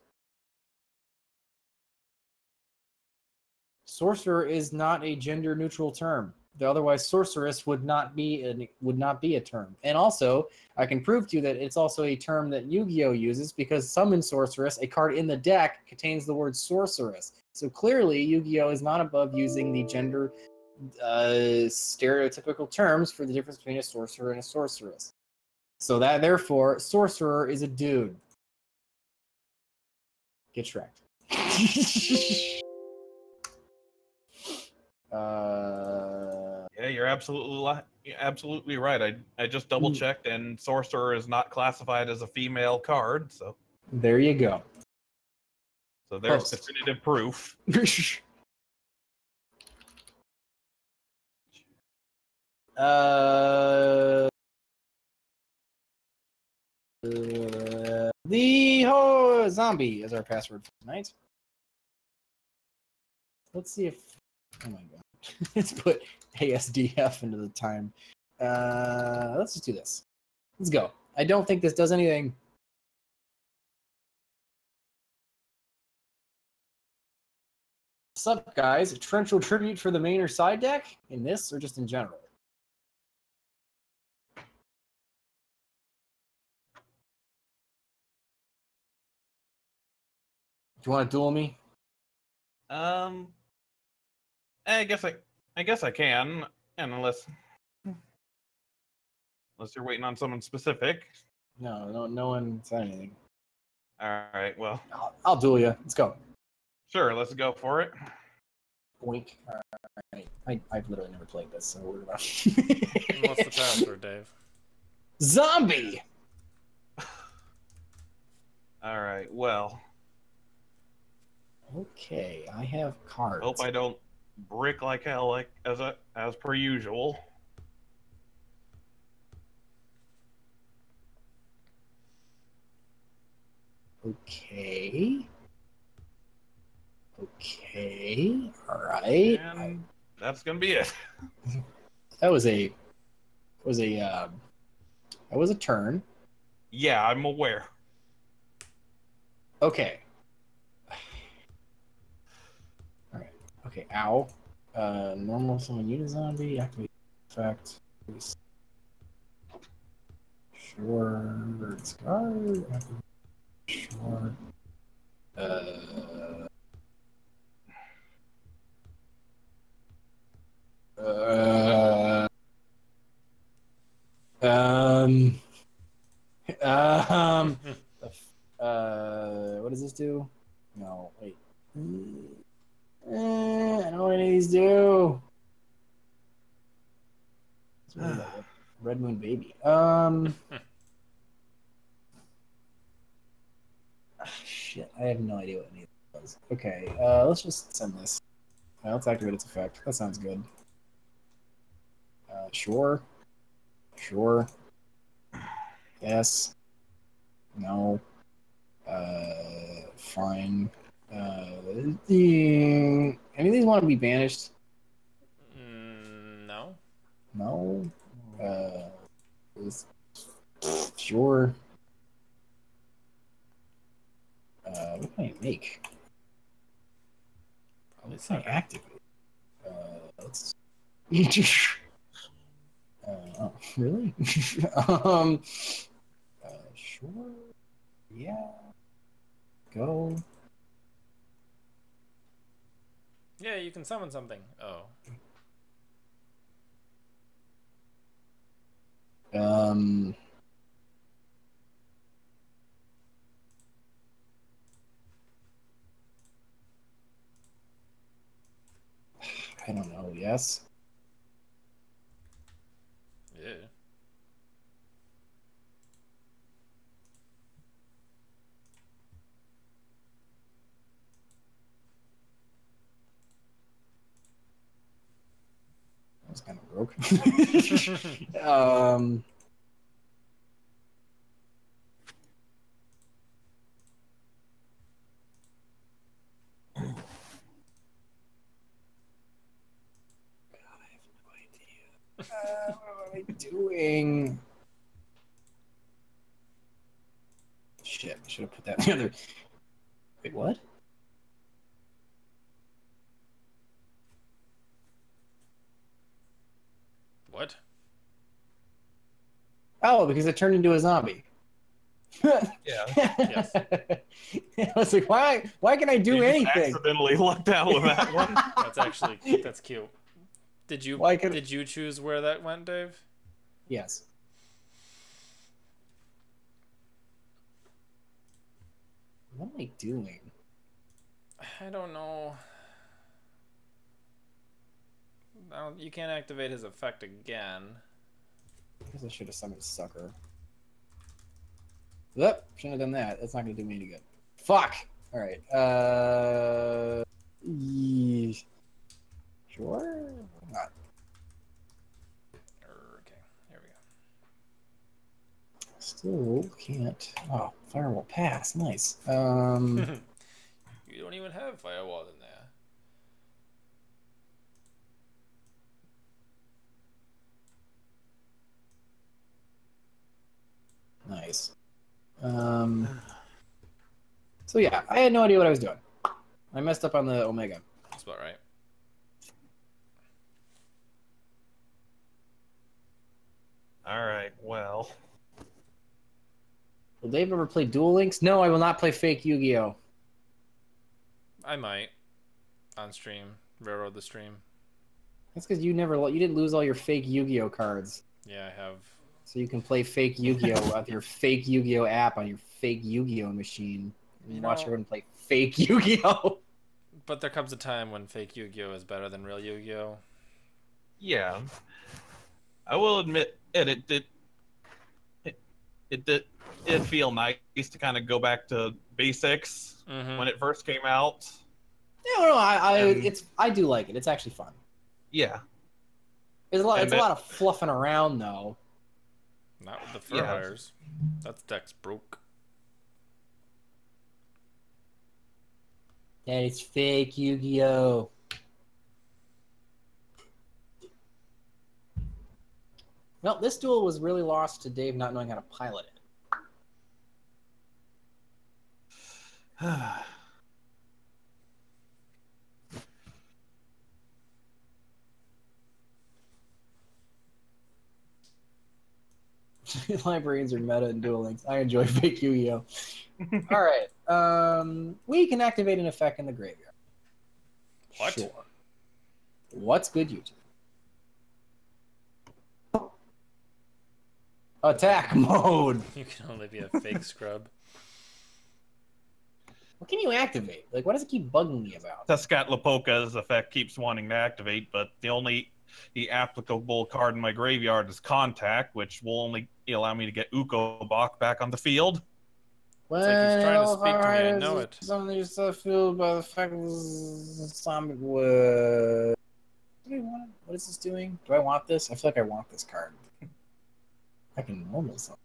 Sorcerer is not a gender-neutral term. Otherwise, sorceress would not be a term. And also, I can prove to you that it's also a term that Yu-Gi-Oh uses because summon sorceress, a card in the deck, contains the word sorceress. So clearly, Yu-Gi-Oh is not above using the gender stereotypical terms for the difference between a sorcerer and a sorceress. So that therefore, sorcerer is a dude. Get Shrek. Yeah, you're absolutely right. I just double checked, and Sorcerer is not classified as a female card, so there you go. So there's definitive proof. The whole zombie is our password for tonight. Let's see if. Oh my god. Let's put ASDF into the time. Let's just do this. Let's go. I don't think this does anything. What's up, guys? A torrential tribute for the main or side deck? In this or just in general? Do you want to duel me? I guess I can, and unless you're waiting on someone specific. No one said anything. All right, well, I'll duel you. Let's go. sure, let's go for it. Boink. All right. I've literally never played this, so we're about. What's the password, Dave? Zombie. All right, well. Okay, I have cards. Hope I don't brick like hell, like as per usual. Okay. All right. And that's gonna be it. That was a turn. Yeah, I'm aware. Okay. All right. Okay. Ow. Normal summon unit zombie. Activate effect. Sure. Discard. Sure. What does this do? No, wait. I don't know what any of these do. Red Moon Baby. Shit, I have no idea what any of this does. Okay, let's just send this. Let's activate its effect. That sounds good. Sure. Yes. No. Fine. Any of these want to be banished? No. No. Sure. What can I make? Probably What can I sucker. activate? Let's. Oh, really? Sure. Yeah. Go. Yeah, you can summon something. Oh. I don't know. Yes. Yeah. That was kind of broke. What am I doing? Shit, I should have put that in the other. Wait, what? What? Oh, because it turned into a zombie. Yeah. Yes. I was like, why can I do You just anything? accidentally lucked out with that one. That's cute. Did you choose where that went, Dave? Yes. What am I doing? I don't know. You can't activate his effect again. I guess I should have summoned Sucker. Yep, shouldn't have done that. That's not gonna do me any good. Fuck! Alright, sure? Why not? Okay, here we go. So can't. Oh, firewall pass. Nice. You don't even have firewall in there. Nice. So yeah, I had no idea what I was doing. I messed up on the Omega. That's about right. All right, well. Will Dave ever play Duel Links? No, I will not play fake Yu-Gi-Oh. I might. On stream. Railroad the stream. That's because you didn't lose all your fake Yu-Gi-Oh cards. Yeah, I have. So you can play fake Yu-Gi-Oh with your fake Yu-Gi-Oh app on your fake Yu-Gi-Oh machine. And watch everyone play fake Yu-Gi-Oh. But there comes a time when fake Yu-Gi-Oh is better than real Yu-Gi-Oh. Yeah. I will admit it did feel nice to kind of go back to basics when it first came out. No, I do like it. It's actually fun. Yeah. It's a lot of fluffing around though. Not with the fur hires. That's Dex broke. That is fake Yu-Gi-Oh. Well, this duel was really lost to Dave not knowing how to pilot it. Librarians are meta in Duel Links. I enjoy fake Yu-Gi-Oh. All right. We can activate an effect in the graveyard. What? Sure. What's good, YouTube? Attack mode. You can only be a fake scrub. What can you activate? Like, what does it keep bugging me about? Tezcatlipoca's effect keeps wanting to activate, but the applicable card in my graveyard is Contact, which will only allow me to get Ukobach back on the field. When It's like he's trying to speak to me, I know it. Something you're so fueled by the fact that this is Sonic Wood. What is this doing? Do I want this? I feel like I want this card. I can normal something.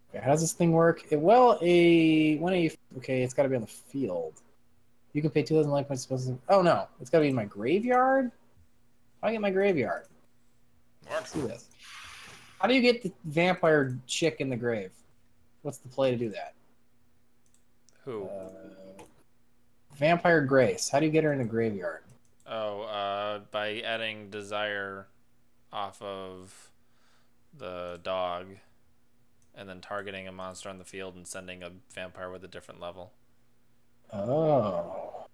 Okay, how does this thing work? Okay, it's got to be on the field. You can pay 2,000 life points. Oh no, it's got to be in my graveyard. How do I get my graveyard? Let's see this. How do you get the vampire chick in the grave? What's the play to do that? Who? Vampire Grace. How do you get her in the graveyard? By adding Desire off of the dog, and then targeting a monster on the field and sending a vampire with a different level. Oh.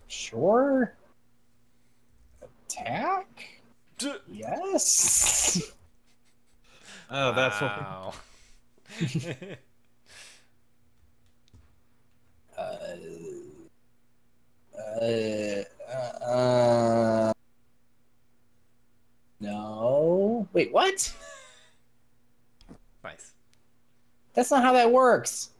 Sure. Attack? Yes. Oh, that's wow. No. Wait, what? Nice. That's not how that works.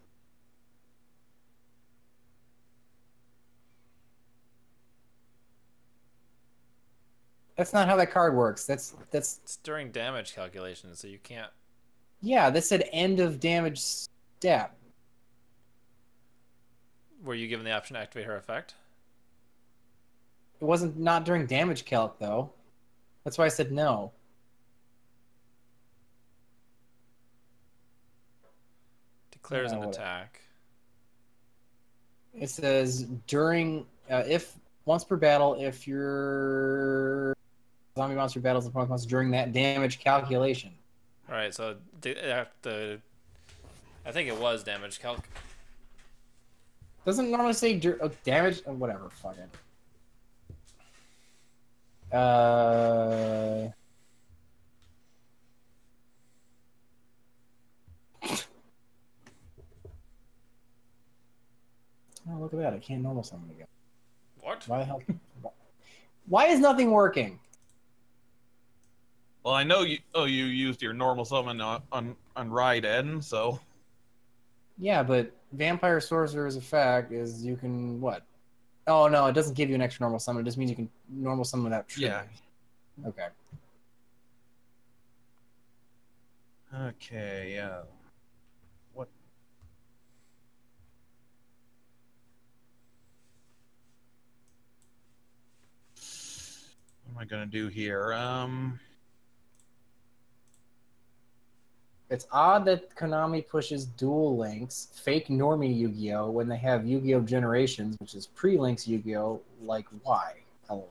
That's not how that card works. That's It's during damage calculation, so you can't. Yeah, this said end of damage step. Were you given the option to activate her effect? It wasn't not during damage calc though. That's why I said no. Declares an attack. It says during if once per battle, if your zombie monster battles the opponent monster during that damage calculation. All right, so I think it was damage calc. Doesn't normally say damage. Whatever. Fuck it. Oh, look at that! I can't normal summon again. What? Why the hell? Why is nothing working? Well, I know you. Oh, you used your normal summon on Raiden, so. Yeah, but Vampire Sorcerer's effect is you can what? Oh no, it doesn't give you an extra normal summon. It just means you can normal summon without triggering. Yeah. Okay. Okay, yeah. What? What am I gonna do here? It's odd that Konami pushes Duel Links, fake normie Yu-Gi-Oh, when they have Yu-Gi-Oh! Generations, which is pre-Links Yu-Gi-Oh! Like, why? LOL. What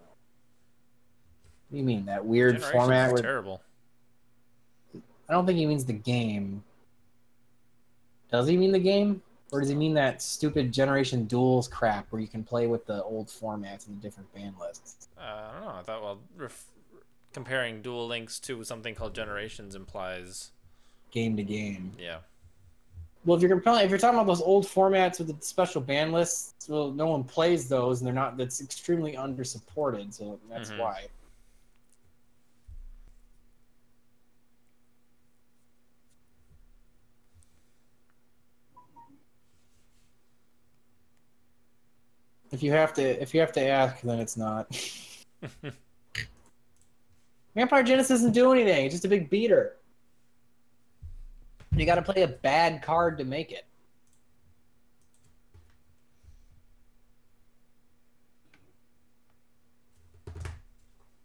do you mean, that weird Generations format is where... terrible. I don't think he means the game. Does he mean the game? Or does he mean that stupid Generation Duels crap where you can play with the old formats and the different ban lists? I don't know. I thought, well, comparing Duel Links to something called Generations implies Game to game. Yeah. Well, if you're talking about those old formats with the special ban lists, well, no one plays those, and they're not. That's extremely under-supported, so that's why. If you have to ask, then it's not. Vampire Genesis doesn't do anything. It's just a big beater. You got to play a bad card to make it.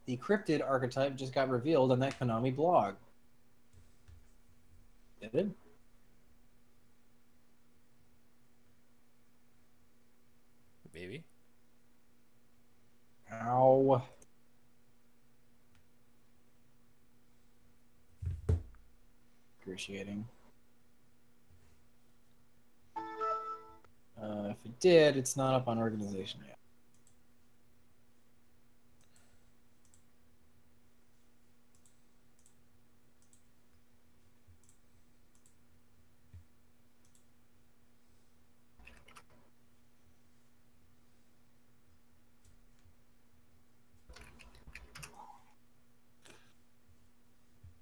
The cryptid archetype just got revealed on that Konami blog. Did it? Maybe. Ow. Excruciating. If it did, it's not up on organization yet.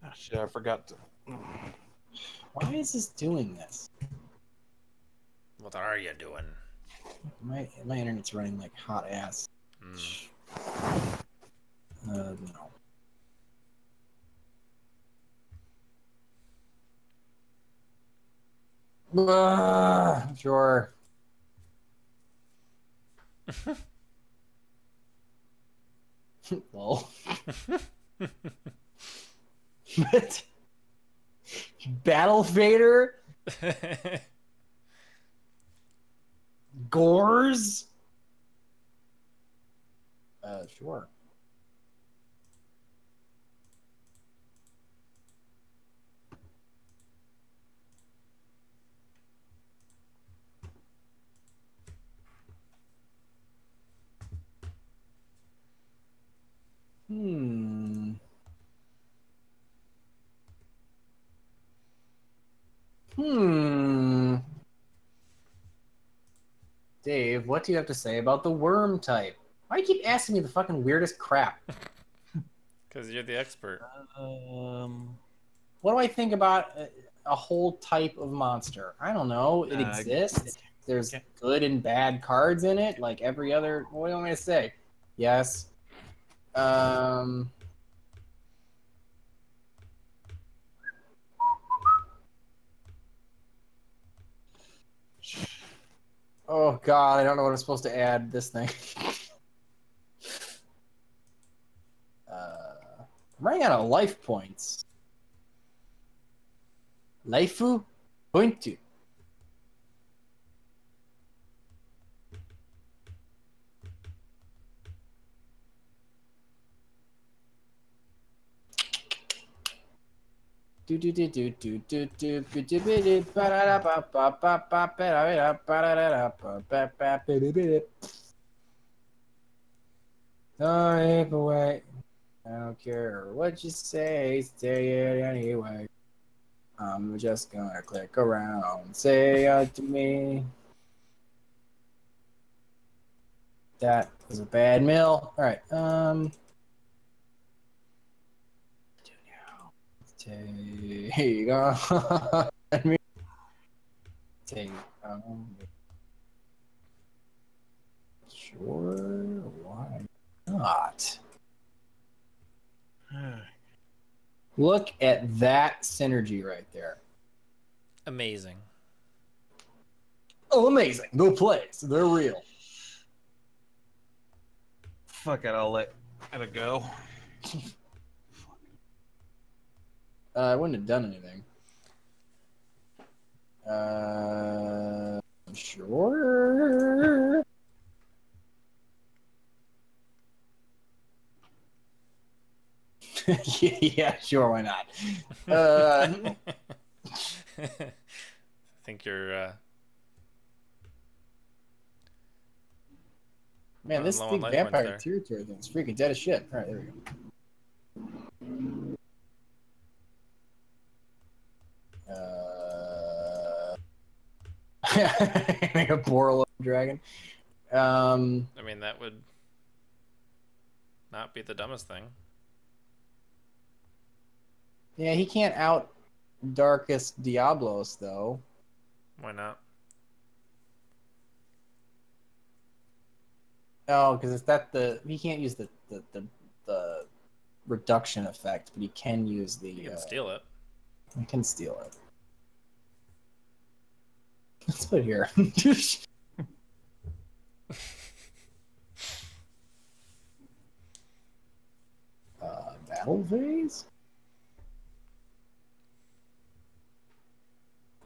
Oh, shit, I forgot to. Why is this doing this? What are you doing? My internet's running like hot ass. No. Sure. Lol. But Battle Vader? Gores? Sure. Dave, what do you have to say about the worm type? Why do you keep asking me the fucking weirdest crap? Because you're the expert. What do I think about a whole type of monster? I don't know. It exists. There's good and bad cards in it, like every other... What do you want me to say? Yes. Oh god, I don't know what I'm supposed to add this thing. I'm running out of life points. Lifeu Pointu. Don't away. I don't care what you say it anyway. I'm just gonna click around. Say to me. That was a bad mill. Alright, take on me. Take on me. Sure, why not? Look at that synergy right there. Amazing. Oh, amazing. No plays. They're real. Fuck it, I'll let it go. I wouldn't have done anything. Sure. Yeah, sure, why not? I think you're Man, this low on big life points vampire there. territory thing is freaking dead as shit. All right, there we go. Make a Borlo dragon. I mean, that would not be the dumbest thing. Yeah, he can't out Darkest Diablos though. Why not? Oh, because it's that he can't use the reduction effect, but he can use the. You can steal it. He can steal it. Let's put it here. Battle phase?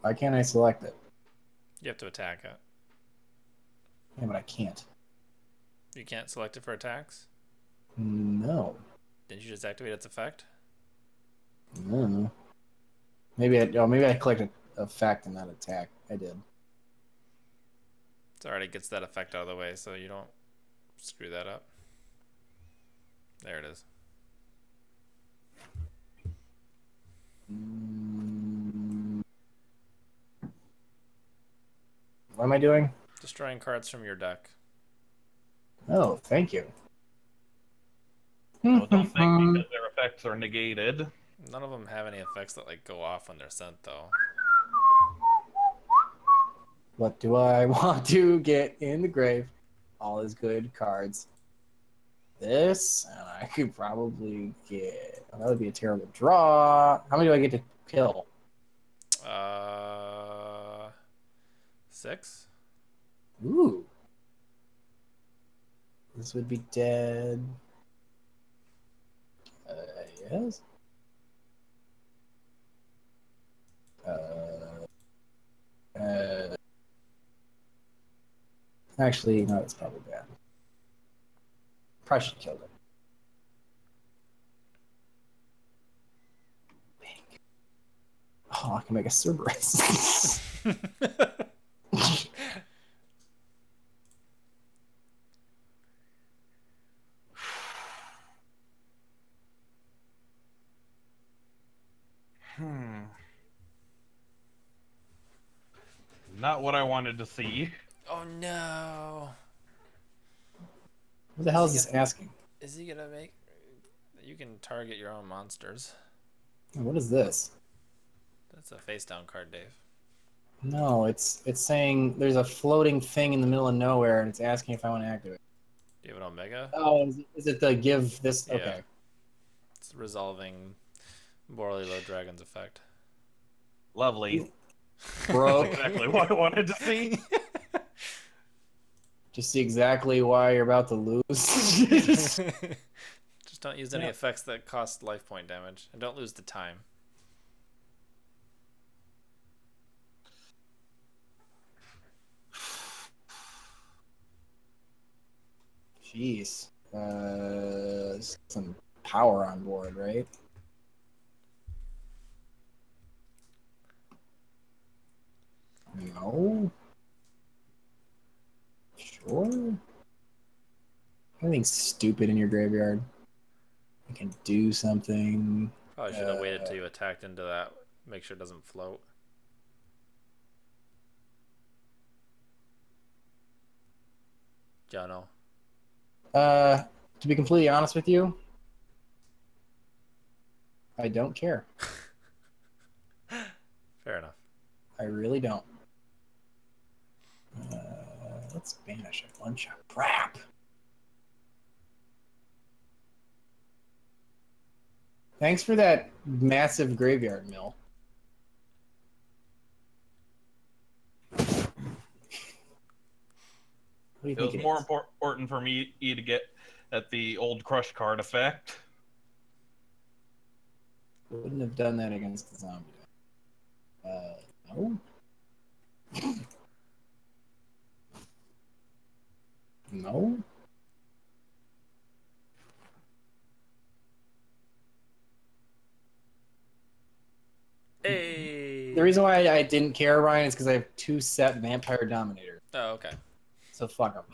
Why can't I select it? You have to attack it. Yeah, but I can't. You can't select it for attacks? No. Didn't you just activate its effect? No. Maybe I clicked an effect and not attack. I did. It already gets that effect out of the way, so you don't screw that up. There it is. What am I doing? Destroying cards from your deck. Oh, thank you. No, don't think because their effects are negated. None of them have any effects that like go off when they're sent, though. What do I want to get in the grave? All his good cards. This, and I could probably get. That would be a terrible draw. How many do I get to kill? 6? Ooh. This would be dead. Yes. Actually, no, it's probably bad. Probably should have killed it. Oh, I can make a Cerberus. Not what I wanted to see. Oh no! What the hell is this asking? Is he gonna make? You can target your own monsters. What is this? That's a face down card, Dave. No, it's saying there's a floating thing in the middle of nowhere, and it's asking if I want to activate. Do you have an Omega? Oh, is it the give this? Yeah. Okay. It's resolving Borley Low Dragon's effect. Lovely. Broke. Exactly what I wanted to see. Just see exactly why you're about to lose. Just don't use any effects that cost life point damage, and don't lose the time. Jeez. Some power on board, right? No. Sure. Anything stupid in your graveyard? You can do something. Probably should have waited till you attacked into that. Make sure it doesn't float. Jono. To be completely honest with you, I don't care. Fair enough. I really don't. Let's banish a bunch of crap. Thanks for that massive graveyard mill. What do you It think was more important for me to get at the old crush card effect. Wouldn't have done that against the zombie. No. No. Hey. The reason why I didn't care, Ryan, is because I have 2 set Vampire Dominators. Oh, okay. So fuck them.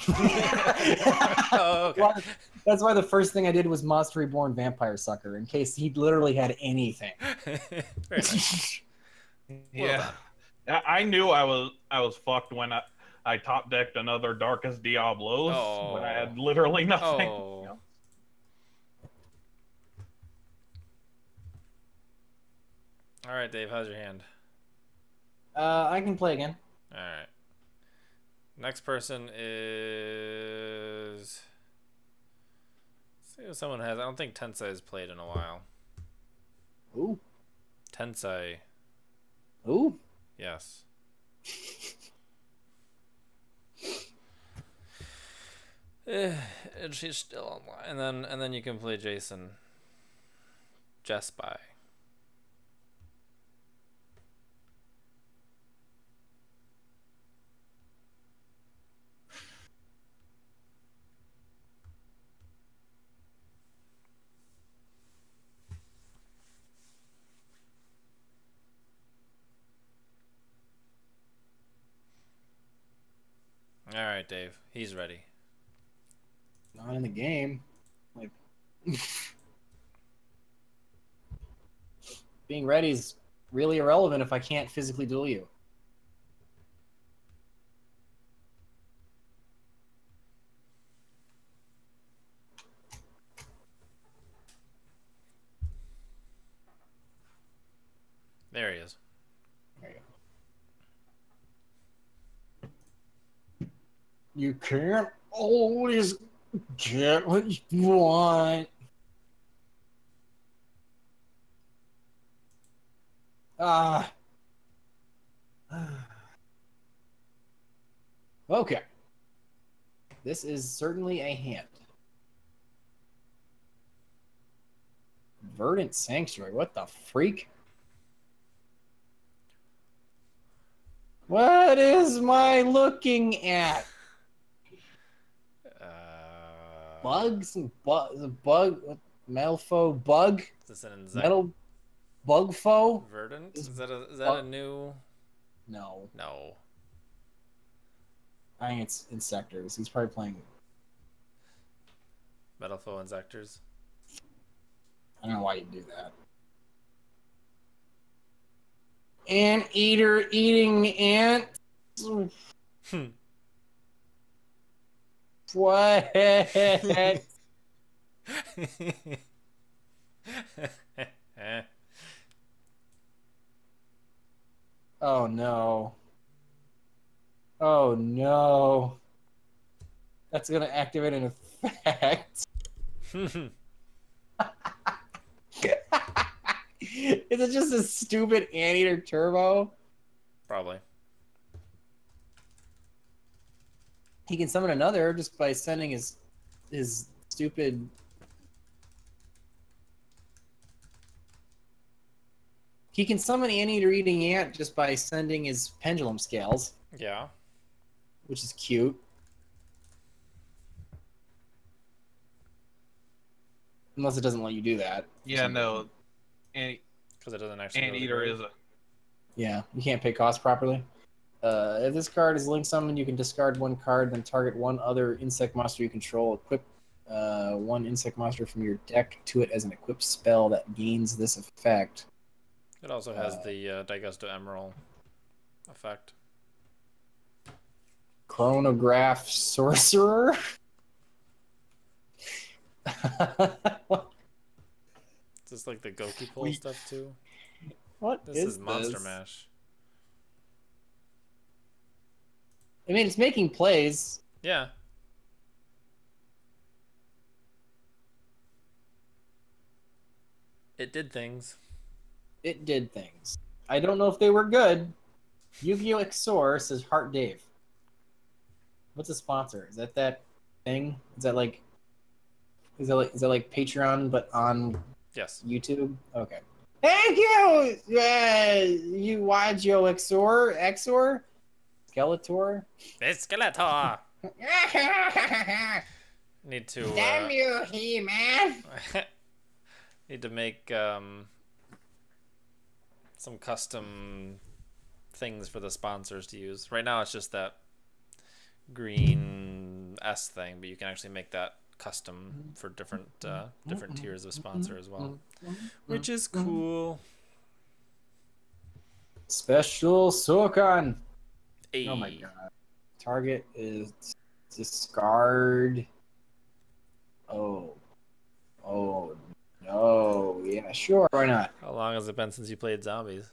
Oh, okay. That's why the first thing I did was Monster Reborn Vampire Sucker, in case he literally had anything. Very nice. Yeah, I knew I was fucked when I top decked another Darkest Diablos when I had literally nothing. Oh. Yeah. All right, Dave. How's your hand? I can play again. All right. Next person is. Let's see if someone has. I don't think Tensei has played in a while. Ooh. Tensei. Ooh. Yes. And she's still online. And then you can play Jason. Jespi. All right, Dave. He's ready. Not in the game. Like, being ready is really irrelevant if I can't physically duel you. There he is. There you go. You can't always get what you want. Okay. This is certainly a hand. Verdant Sanctuary. What the freak? What is my looking at? Bugs and bug, metal foe bug. Is this an Metal bug foe? Verdant? Is that a new? No. No. I think it's Insectors. He's probably playing. Metal foe Insectors. I don't know why you do that. Anteater eating ants. What? Oh no. Oh no. That's gonna activate an effect. Is it just a stupid Anteater Turbo? Probably. He can summon another just by sending his stupid. He can summon Anteater Eating Ant just by sending his Pendulum Scales. Yeah. Which is cute. Unless it doesn't let you do that. Yeah, no. Because it doesn't actually. Anteater is a. Yeah, you can't pay cost properly. If this card is link summoned, you can discard one card, then target one other insect monster you control. Equip one insect monster from your deck to it as an equipped spell that gains this effect. It also has the Daigusto Emerald effect. Chronograph Sorcerer? Is this like the Goki pull stuff too? What This is Monster Mash. I mean, it's making plays. Yeah. It did things. It did things. I don't know if they were good. Yu-Gi-Oh! XOR says Heart Dave. What's a sponsor? Is that thing? Is that like Patreon but on Yes. YouTube? Okay. Thank you. You watch Yo XOR Skeletor. It's Skeletor. Need to. Damn you, He-Man. Need to make some custom things for the sponsors to use. Right now, it's just that green S thing, but you can actually make that custom for different tiers of sponsor as well, which is cool. Special Sokan. Hey. Oh my god. Target is discard. Oh no. Yeah, sure. Why not? How long has it been since you played zombies?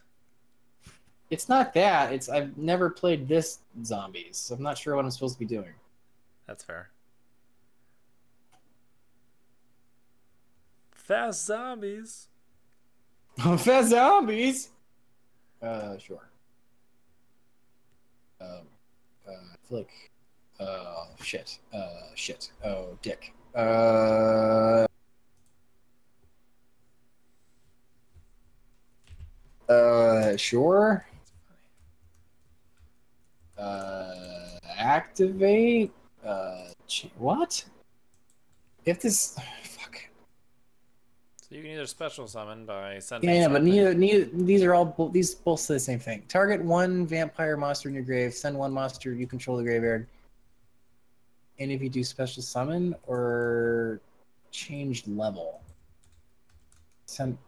It's not that. I've never played this zombies, so I'm not sure what I'm supposed to be doing. That's fair. Fast zombies. Fast zombies. Sure. I feel like. Shit. Shit. Oh, dick. Sure. Activate. What? If this. Fuck. So you can either special summon by sending. Yeah, but something. neither. These are all. These both say the same thing. Target one vampire monster in your grave. Send one monster you control the graveyard. And if you do special summon or change level, send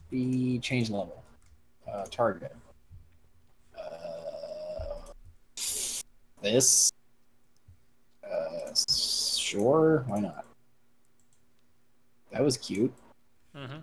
the change level. Target. This. Sure, why not? That was cute. Mm-hmm.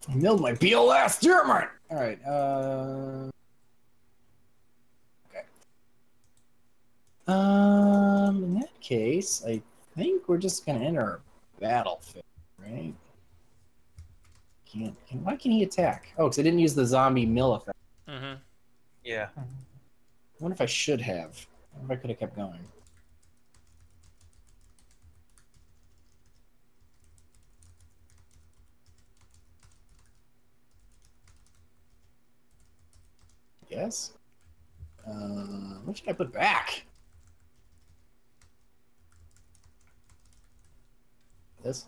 I nailed my BLS, German! Alright, okay. In that case, I think we're just gonna enter a battlefield, right? Why can't he attack? Oh, because I didn't use the zombie mill effect. Mm-hmm. Yeah. I wonder if I should have. I wonder if I could have kept going. Yes. What should I put back? This.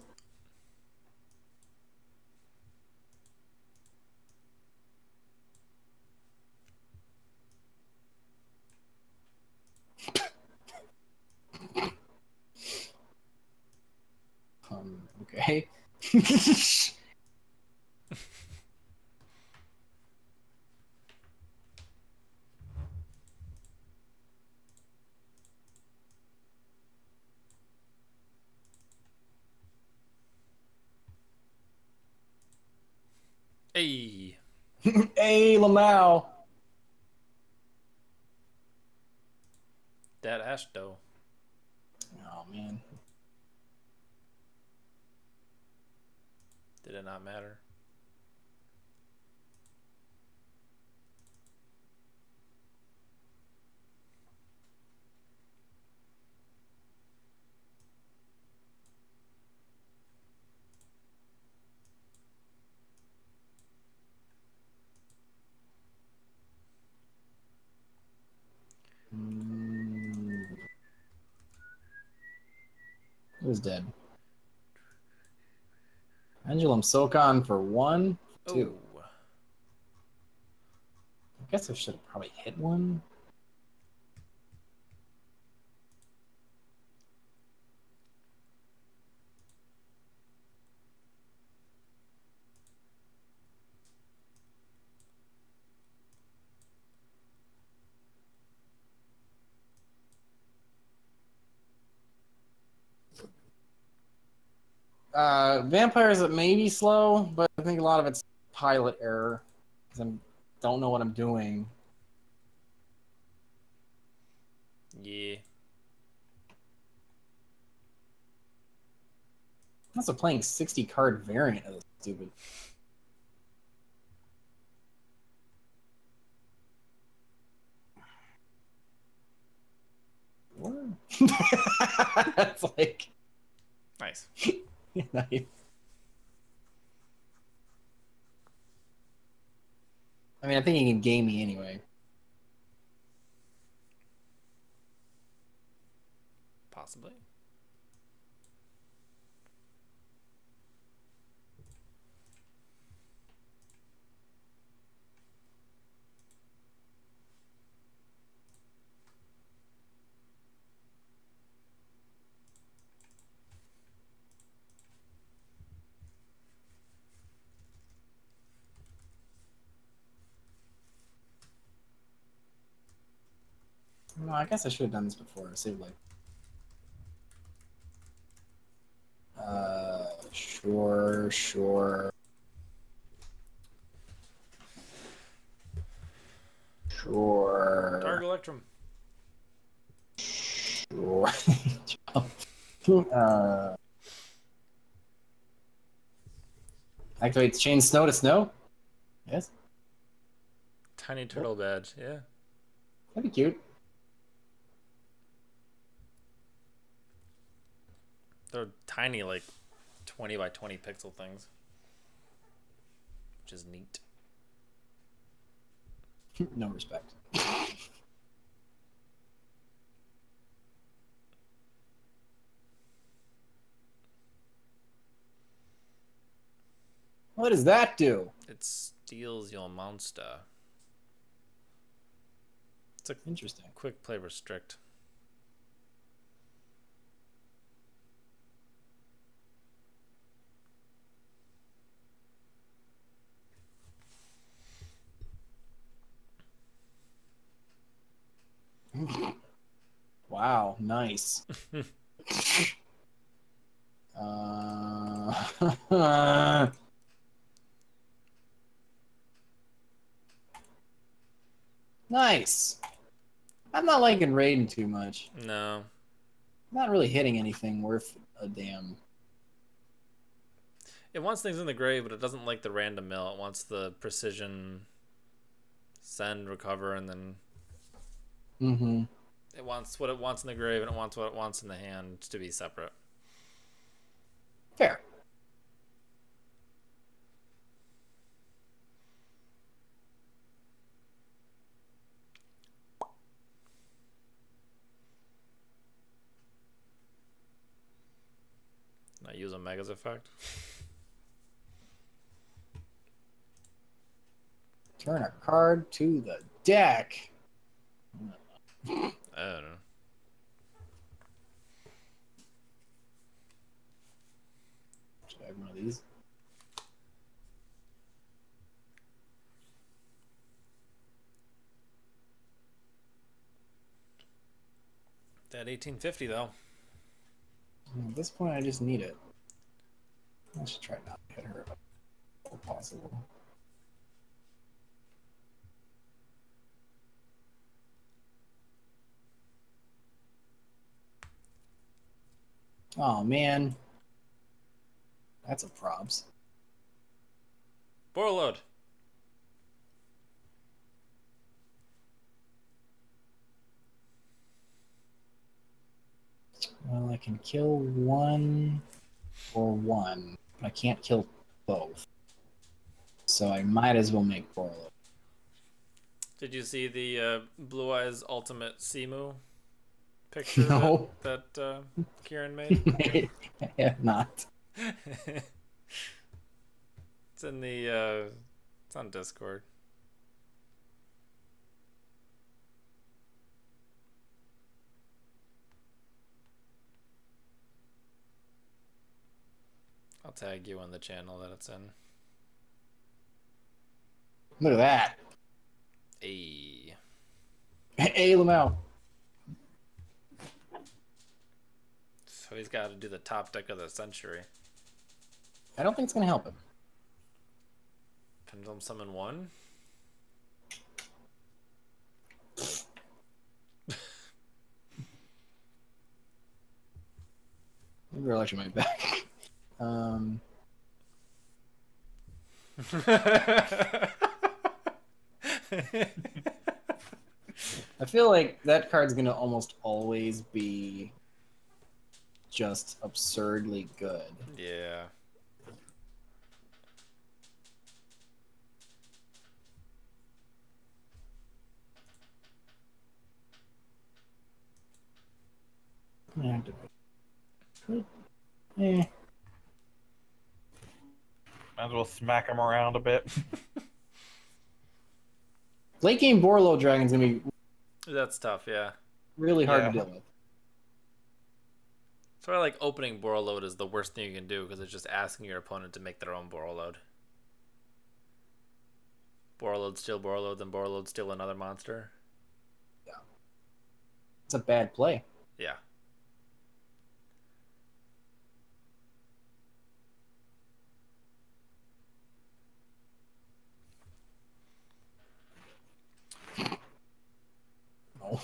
Okay. Hey. Hey, Lamau. That Ashdo. Oh, man. Did it not matter? Who's dead? Pendulum Silcon for 1, 2. Oh. I guess I should have probably hit one. Vampires may be slow, but I think a lot of it's pilot error because I don't know what I'm doing. Yeah. I'm also playing 60 card variant of this stupid. What? That's like Nice. nice. I mean, I think he can game me anyway. Possibly. No, I guess I should have done this before. Save like. Sure, sure. Sure. Target Electrum. Sure. Activates chain snow to snow? Yes. Tiny turtle badge. Yeah. That'd be cute. They're tiny, like 20 by 20 pixel things, which is neat. No respect. What does that do? It steals your monster. It's a Interesting. quick play restrict. Wow, nice. Nice. I'm not liking Raiden too much. No. I'm not really hitting anything worth a damn. It wants things in the grave, but it doesn't like the random mill. It wants the precision send, recover, and then it wants what it wants in the grave, and it wants what it wants in the hand to be separate. Fair. Not use a Mega's effect. Turn a card to the deck. I don't know. Should I have one of these? That 1850 though. At this point, I just need it. I should try not to hit her if possible. Oh, man. That's a props. Borload. Well, I can kill one or one, but I can't kill both. So I might as well make Borlo. Did you see the Blue Eyes Ultimate Simu picture No. that Kieran made? I have not. It's in the it's on Discord. I'll tag you on the channel that it's in. Look at that. Hey. Hey, Lamau. So he's got to do the top deck of the century. I don't think it's gonna help him. Pendulum summon 1. Maybe I'll actually my back. I feel like that card's gonna almost always be just absurdly good. Yeah. I have to... Eh. Might as well smack him around a bit. Late game Borlo Dragon's gonna be That's tough, yeah. really hard to Yeah. deal with. So I like opening Borreload is the worst thing you can do because it's just asking your opponent to make their own Borreload. Borreload, steal Borreload, then Borreload, steal another monster. It's a bad play. Yeah. No.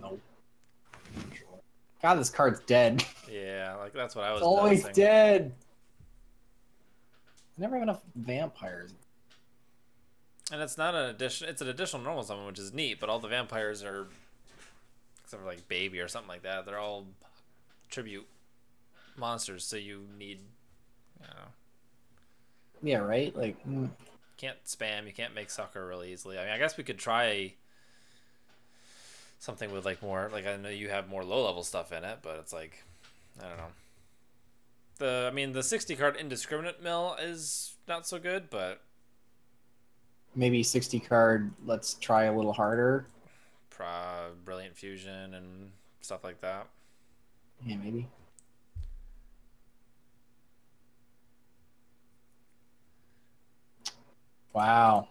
No. God, this card's dead. Yeah, like that's what I was It's always noticing. dead. I never have enough vampires. And it's not an addition. It's an additional normal summon, which is neat. But all the vampires are, except for like Baby or something like that, they're all tribute monsters. So you need, you know, Yeah, right? Like, can't spam. You can't make sucker really easily. I mean, I guess we could try something with like more. Like I know you have more low level stuff in it, but it's like, I don't know. I mean, the 60 card indiscriminate mill is not so good, but maybe 60 card, let's try a little harder. Brilliant Fusion and stuff like that. Yeah, maybe. Wow.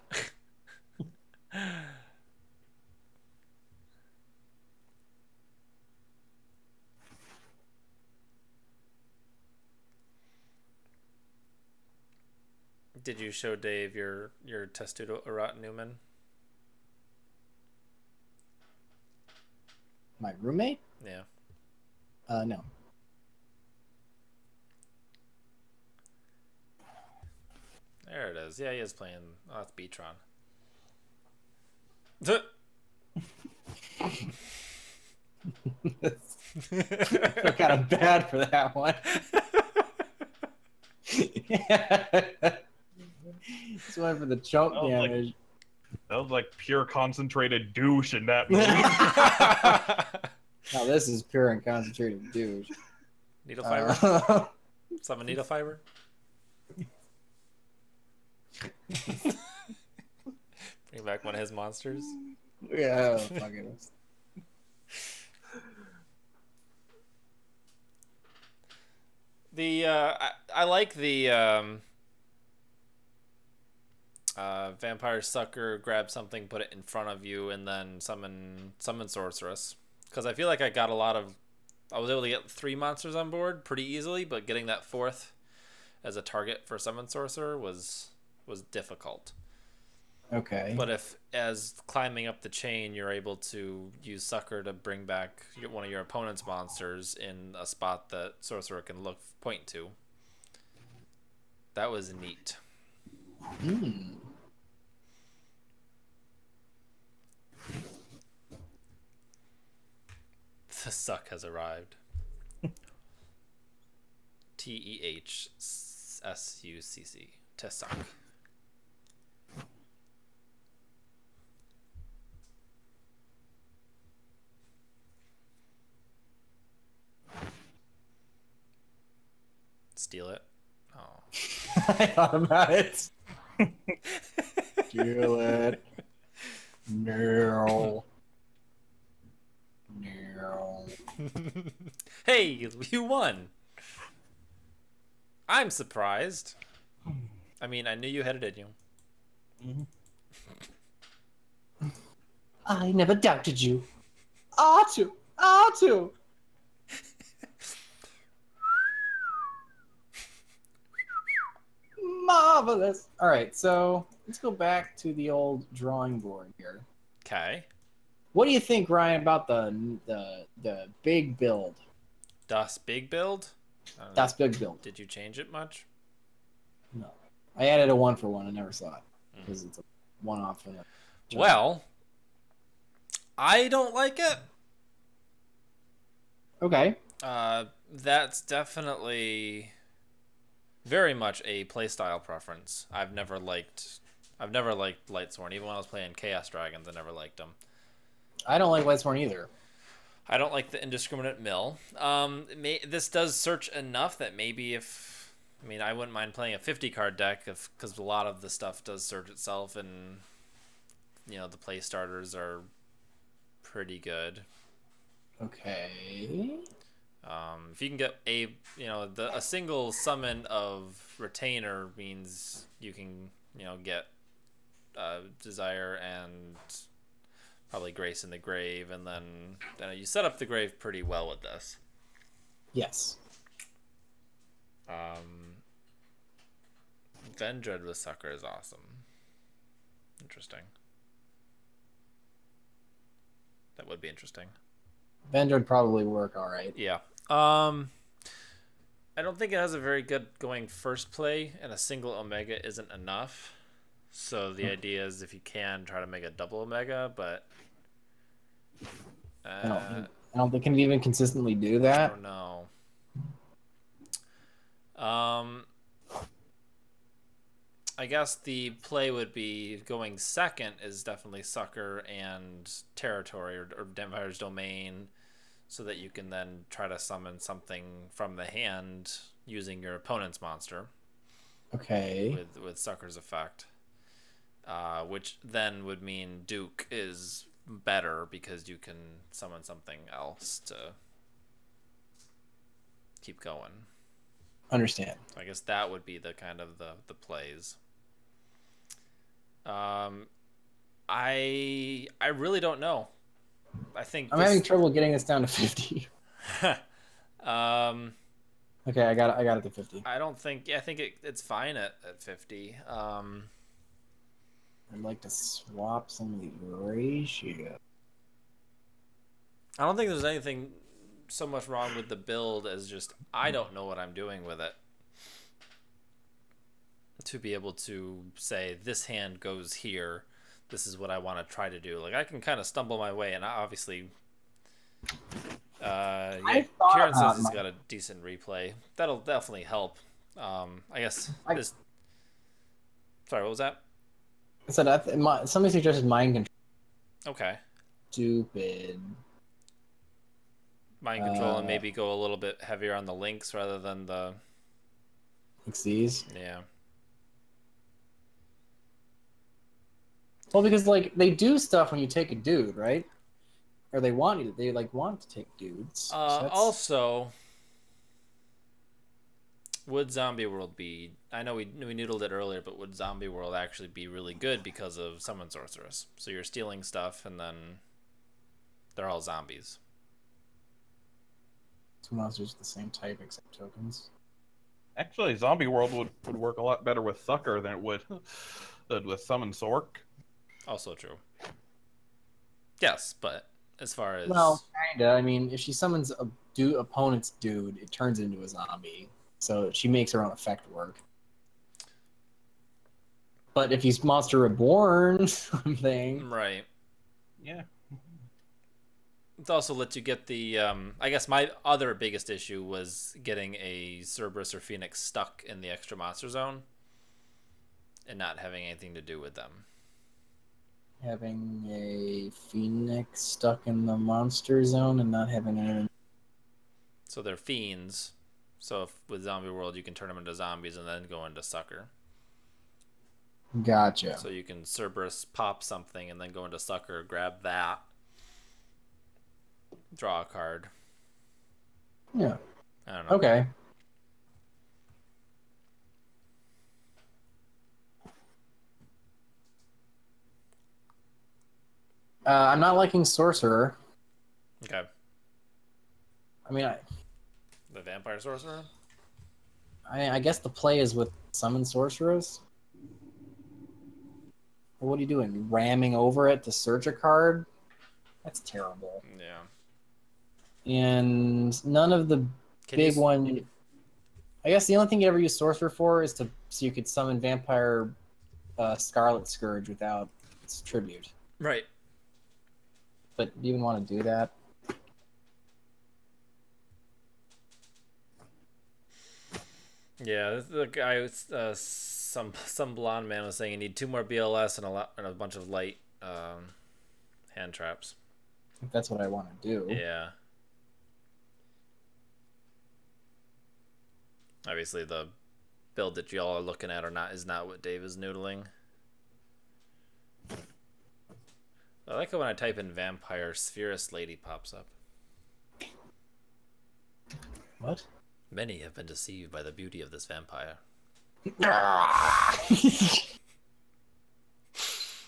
Did you show Dave your Testudo Arat Newman? My roommate? Yeah. No. There it is. Yeah, he is playing. Oh, that's Patron. Feel kind of bad for that one. Just went for the choke Oh, like- damage. That was like pure concentrated douche in that movie. Now this is pure and concentrated douche. Needle fiber? Summon needle fiber? Bring back one of his monsters. Yeah, fucking. The I like the vampire sucker, grab something, put it in front of you, and then summon sorceress. Because I feel like I was able to get 3 monsters on board pretty easily, but getting that 4th as a target for summon sorcerer was difficult. Okay. But if, as climbing up the chain, you're able to use Sucker to bring back one of your opponent's monsters in a spot that Sorcerer can point to, that was neat. Hmm. The suck has arrived. TEHSUCC. Tesuck. Steal it. Oh. I thought about it. Steal it. No. No. Hey, you won. I'm surprised. I mean, I knew you had it in you. I never doubted you. Artu, R2. Marvelous. All right, so let's go back to the old drawing board here. Okay. What do you think, Ryan, about the big build? Das Big Build? Das big build. Did you change it much? No, I added a 1-for-1. I never saw it because it's a one-off. Well, I don't like it. Okay. That's definitely very much a playstyle preference. I've never liked Lightsworn. Even when I was playing Chaos Dragons, I never liked them. I don't like Lightsworn either. I don't like the indiscriminate mill. This does search enough that maybe I wouldn't mind playing a 50 card deck because a lot of the stuff does search itself, and the play starters are pretty good. Okay. If you can get a single summon of Retainer means you can get Desire and probably Grace in the Grave, and then you set up the grave pretty well with this. Yes. Vendread with Sucker is awesome. Interesting. That would be interesting. Vendor would probably work all right. Yeah. I don't think it has a very good going first play, and a single Omega isn't enough. So the idea is if you can try to make a double Omega, but I don't think it can even consistently do that. I don't know. I guess the play would be going second is definitely Sucker and Territory or Vampire's Domain, so that you can then try to summon something from the hand using your opponent's monster. Okay. With Sucker's effect. Which then would mean Duke is better because you can summon something else to keep going. Understand. So I guess that would be the kind of the plays. I really don't know. I think I'm having trouble getting this down to 50. Okay, I got it to 50. I think it's fine at 50. I'd like to swap some of the ratio. I don't think there's anything so much wrong with the build as just I don't know what I'm doing with it. To be able to say this hand goes here, this is what I want to try to do. Like I can kind of stumble my way, and obviously, Kieran says he's got a decent replay. That'll definitely help. I guess. Sorry, what was that? I said somebody suggested mind control. Okay. Stupid. Mind control and maybe go a little bit heavier on the links rather than the. Xyz. Yeah. Well, because like they do stuff when you take a dude, right? Or they want you to. They want to take dudes. So also, would Zombie World be? I know we noodled it earlier, but would Zombie World actually be really good because of Summon Sorceress? So you're stealing stuff, and then they're all zombies. Two monsters the same type except tokens. Actually, Zombie World would work a lot better with Sucker than it would with Summon Sork. Also true. Yes, but as far as kinda. I mean, if she summons a opponent's dude, it turns into a zombie. So she makes her own effect work. But if he's Monster Reborn something, right? Yeah. It also lets you get the. I guess my other biggest issue was getting a Cerberus or Phoenix stuck in the extra monster zone, and not having anything to do with them. Having a Phoenix stuck in the monster zone and not having anything. So they're fiends. So if, with Zombie World, you can turn them into zombies and then go into Sucker. Gotcha. So you can Cerberus pop something and then go into Sucker, grab that, draw a card. Yeah. I don't know. Okay. I'm not liking Sorcerer. Okay. I mean, The vampire sorcerer? I guess the play is with summon sorcerers. Well, what are you doing? Ramming over it to search a card? That's terrible. Yeah. And none of the big one. I guess the only thing you ever use sorcerer for is so you could summon vampire Scarlet Scourge without its tribute. Right. But do you even want to do that? Yeah, the guy with some blonde man was saying you need 2 more BLS and a bunch of light hand traps. If that's what I want to do. Yeah. Obviously, the build that y'all are looking at is not what Dave is noodling. I like it when I type in vampire, Spherist Lady pops up. What? Many have been deceived by the beauty of this vampire.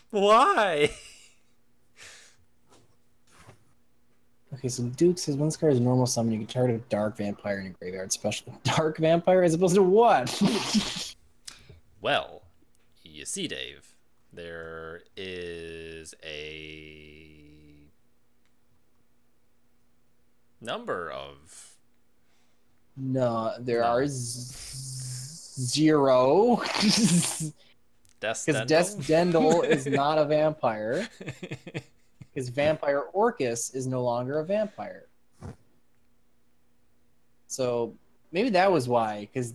Why? Okay, so Duke says when this card is normal summon, you can target a dark vampire in your graveyard. Special dark vampire as opposed to what? Well, you see, Dave, there is a number of... No, there are zero. Because Desdendel is not a vampire. Because Vampire Orcus is no longer a vampire. So maybe that was why, because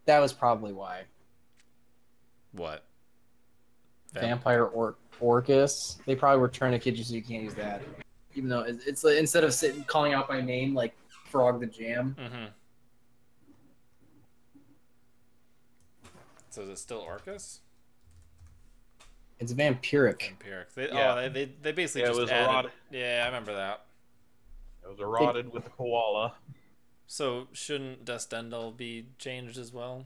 that was probably why. What? Vampire Orcus. They probably were trying to kid you so you can't use that. Even though it's like, instead of calling out my name like Frog the Jam. Mm-hmm. So is it still Orcus? It's vampiric. Vampiric. They basically Yeah, just it was added... eroded. Yeah, I remember that. It was eroded with the koala. So shouldn't Desdendel be changed as well?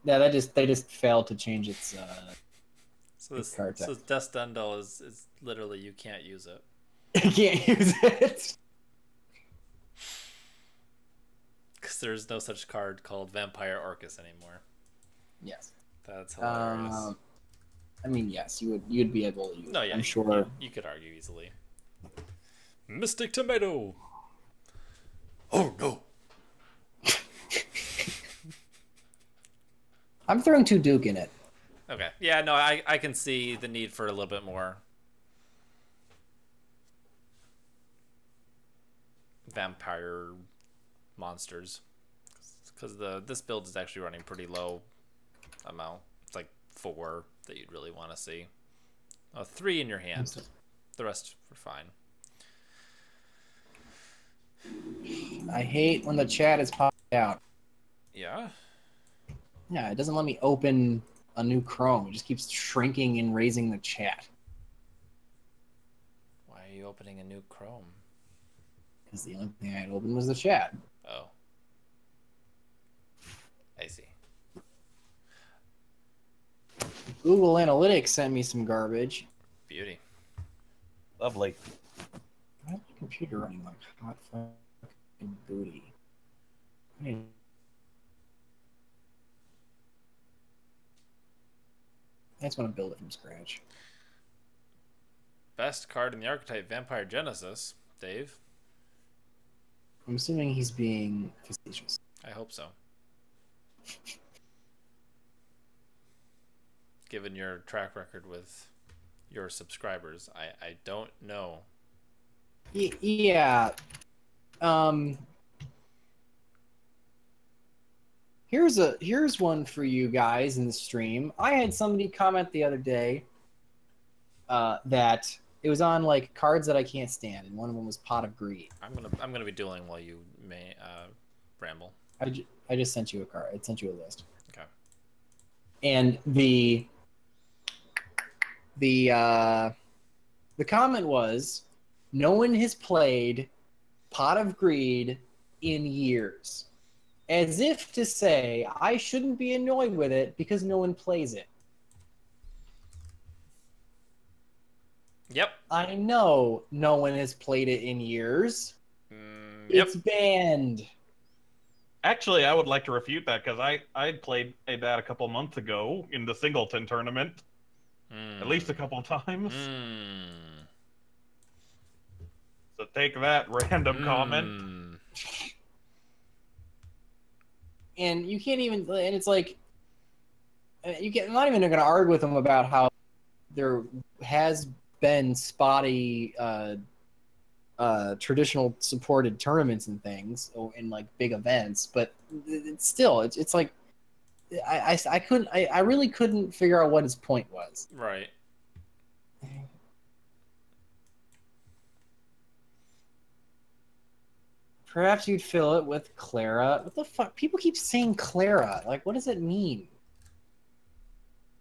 Yeah, they just failed to change its So its card type. So Desdendel is literally you can't use it. You can't use it. Because there's no such card called Vampire Orcus anymore. Yes. That's hilarious. I mean, yes, you'd be able to use it. No, yeah, I'm sure. You could argue easily. Mystic Tomato! Oh, no! I'm throwing 2 Duke in it. Okay. Yeah, no, I can see the need for a little bit more vampire monsters. Because this build is actually running pretty low amount. It's like 4 that you'd really want to see. 3 in your hand. The rest are fine. I hate when the chat is popped out. Yeah? Yeah, it doesn't let me open a new Chrome. It just keeps shrinking and raising the chat. Why are you opening a new Chrome? Because the only thing I had open was the chat. Oh. I see. Google Analytics sent me some garbage. Beauty. Lovely. Why is my computer running like hot fucking booty? I just want to build it from scratch. Best card in the archetype, Vampire Genesis. Dave? I'm assuming he's being facetious. I hope so. Given your track record with your subscribers, I don't know. Yeah. Here's one for you guys in the stream. I had somebody comment the other day that it was on like cards that I can't stand, and one of them was Pot of Greed. I'm gonna be dueling while you may ramble. I just sent you a card. I sent you a list. Okay. And the comment was, no one has played Pot of Greed in years. As if to say, I shouldn't be annoyed with it because no one plays it. Yep. I know no one has played it in years. Yep. It's banned. Actually, I would like to refute that because I played that a couple months ago in the Singleton tournament, at least a couple times. So take that, random comment. And you can't even, and it's like, I'm not even going to argue with them about how there has been spotty traditional supported tournaments and things in like big events, but it's still, it's like, I really couldn't figure out what his point was. Right. Perhaps you'd fill it with Clara. What the fuck? People keep saying Clara. Like, what does it mean?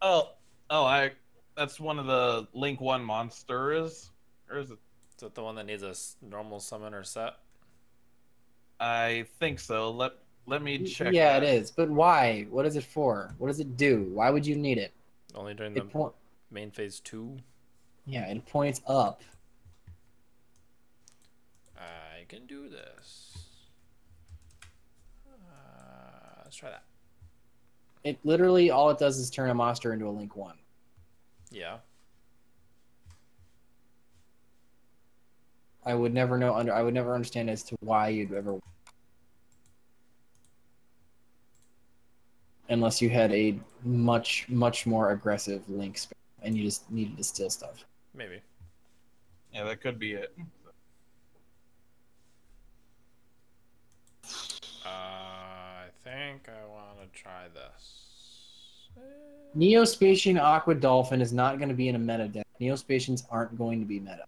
That's one of the Link 1 monsters. Or is it? Is that the one that needs a normal summoner set? I think so. Let me check. Yeah, it is. But why? What is it for? What does it do? Why would you need it? Only during the main phase 2? Yeah, it points up. I can do this. Let's try that. It literally, all it does is turn a monster into a Link 1. Yeah. I would never know I would never understand as to why you'd ever, unless you had a much more aggressive Link spell and you just needed to steal stuff. Maybe. Yeah, that could be it. I think I want to try this. Neospatian Aqua Dolphin is not going to be in a meta deck. Neospatians aren't going to be meta.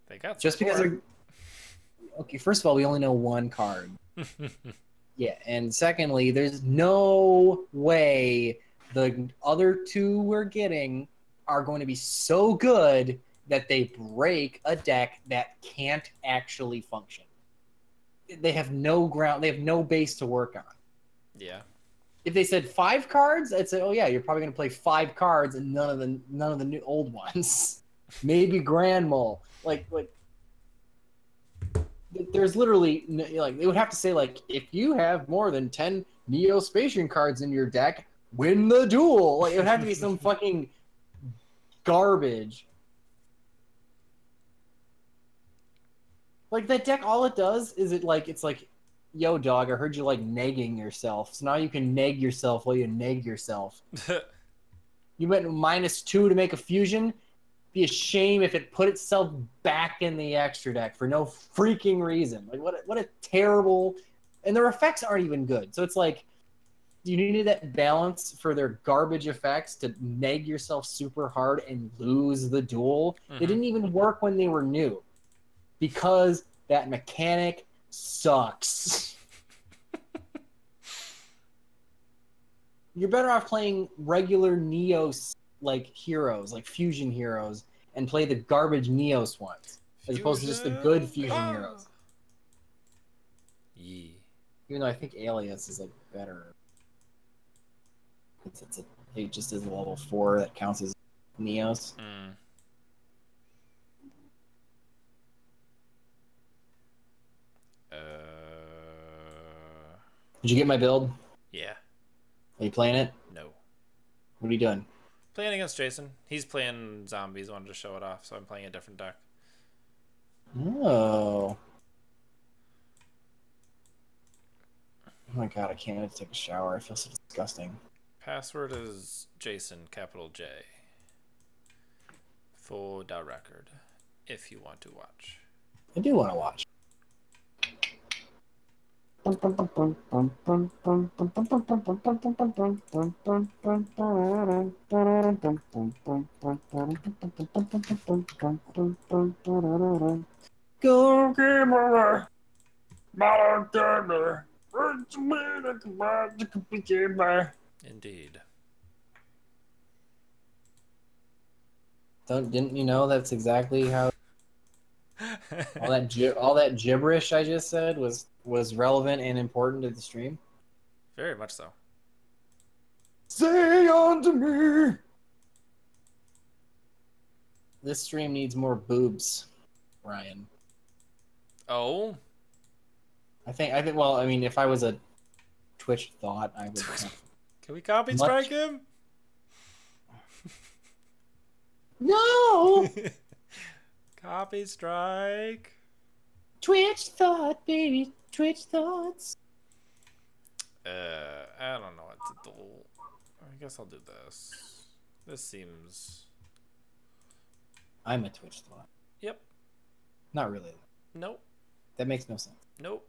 They got just because they're... Okay, first of all, we only know one card. Yeah, and secondly, there's no way the other two we're getting are going to be so good that they break a deck that can't actually function. They have no ground, they have no base to work on. Yeah. If they said 5 cards, I'd say, oh yeah, you're probably going to play 5 cards and none of the new old ones. Maybe Grand Mole. Like there's literally, like, they would have to say, like, if you have more than 10 Neospatian cards in your deck, win the duel. Like, it would have to be some fucking garbage. Like, that deck, all it does is it's like, yo, dog, I heard you like negging yourself. So now you can neg yourself while you neg yourself. You went -2 to make a fusion. Be a shame if it put itself back in the extra deck for no freaking reason. Like, what a terrible... And their effects aren't even good. So it's like, you needed that balance for their garbage effects to neg yourself super hard and lose the duel. They didn't even work when they were new. Because that mechanic sucks. You're better off playing regular Neos, like, heroes, like fusion heroes, and play the garbage Neos ones, as opposed to just the good fusion heroes. Yeah. Even though I think Alias is, like, better. It just is a level 4 that counts as Neos. Did you get my build? Yeah. Are you playing it? No. What are you doing? Playing against Jason. He's playing zombies. Wanted to show it off, so I'm playing a different deck. Oh. Oh my god, I can't even take a shower. I feel so disgusting. Password is Jason, capital J. For the record, if you want to watch. I do want to watch. Go gamer, modern gamer. Indeed. Didn't you know that's exactly how all that gibberish I just said was relevant and important to the stream? Very much so. Say unto me. This stream needs more boobs, Ryan. Oh? I think. Well, I mean, if I was a Twitch thought, I would. Can we copy strike him? No. Copy strike. Twitch thought, baby. Twitch thoughts. I don't know what to do. I guess I'll do this. This seems... I'm a Twitch thought. Yep. Not really. Nope. That makes no sense. Nope.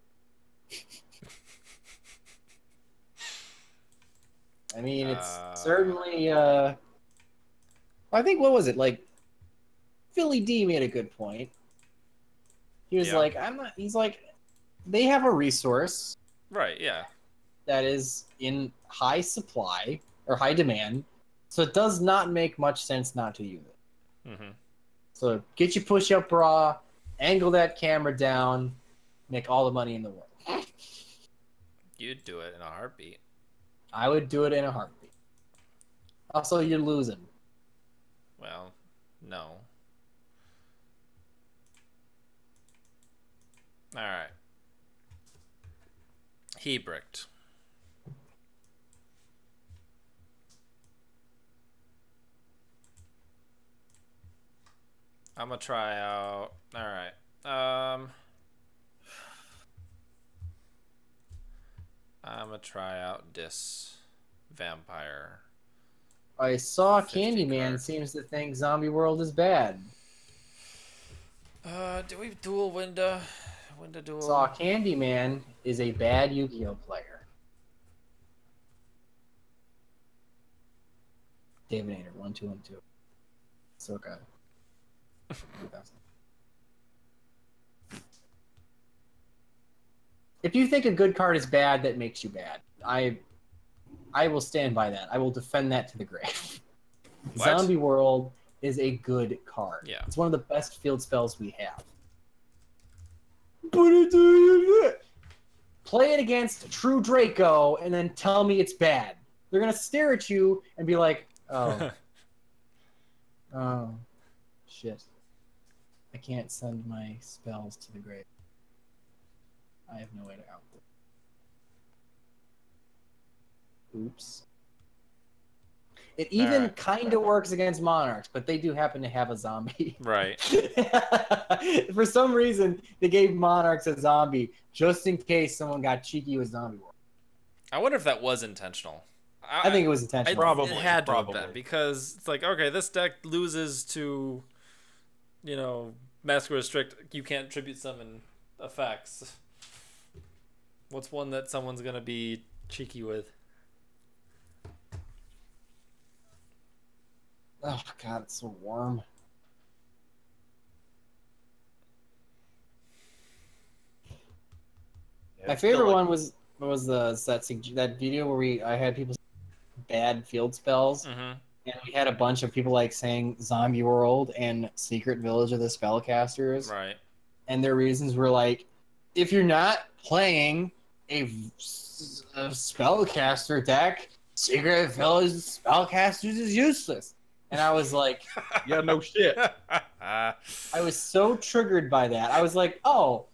I mean, it's certainly, I think, what was it? Like, Philly D made a good point. He was like, he's like, they have a resource. Right, yeah. That is in high supply, or high demand, so it does not make much sense not to use it. Mm-hmm. So get your push-up bra, angle that camera down, make all the money in the world. You'd do it in a heartbeat. I would do it in a heartbeat. Also, you're losing. Well, no. Alright. He bricked. I'm gonna try out. Alright. I'm gonna try out this vampire. I saw 50 Candyman card. seems to think Zombie World is bad. Do we duel Winda? Winda duel? Saw Candyman is a bad Yu-Gi-Oh player. David Ainer, 1212. So good. If you think a good card is bad, that makes you bad. I will stand by that. I will defend that to the grave. What? Zombie World is a good card. Yeah. It's one of the best field spells we have. Play it against True Draco and then tell me it's bad. They're gonna stare at you and be like, "Oh, oh, shit! I can't send my spells to the grave. I have no way to out them." Oops. It even kind of works against Monarchs, but they do happen to have a zombie. Right. For some reason, they gave Monarchs a zombie just in case someone got cheeky with Zombie World. I wonder if that was intentional. I think it was intentional. Probably. It had to have Probably. been, because it's like, okay, this deck loses to, you know, Massacre Restrict. You can't tribute summon effects. What's one that someone's gonna be cheeky with? Oh god, it's so warm. Yeah, My it's still favorite like- one was that video where I had people say bad field spells, Mm-hmm. and we had a bunch of people like saying Zombie World and Secret Village of the Spellcasters, Right. and their reasons were like, if you're not playing a spellcaster deck, Secret Village of Spellcasters is useless. And I was like, Yeah, no shit. I was so triggered by that. I was like, oh,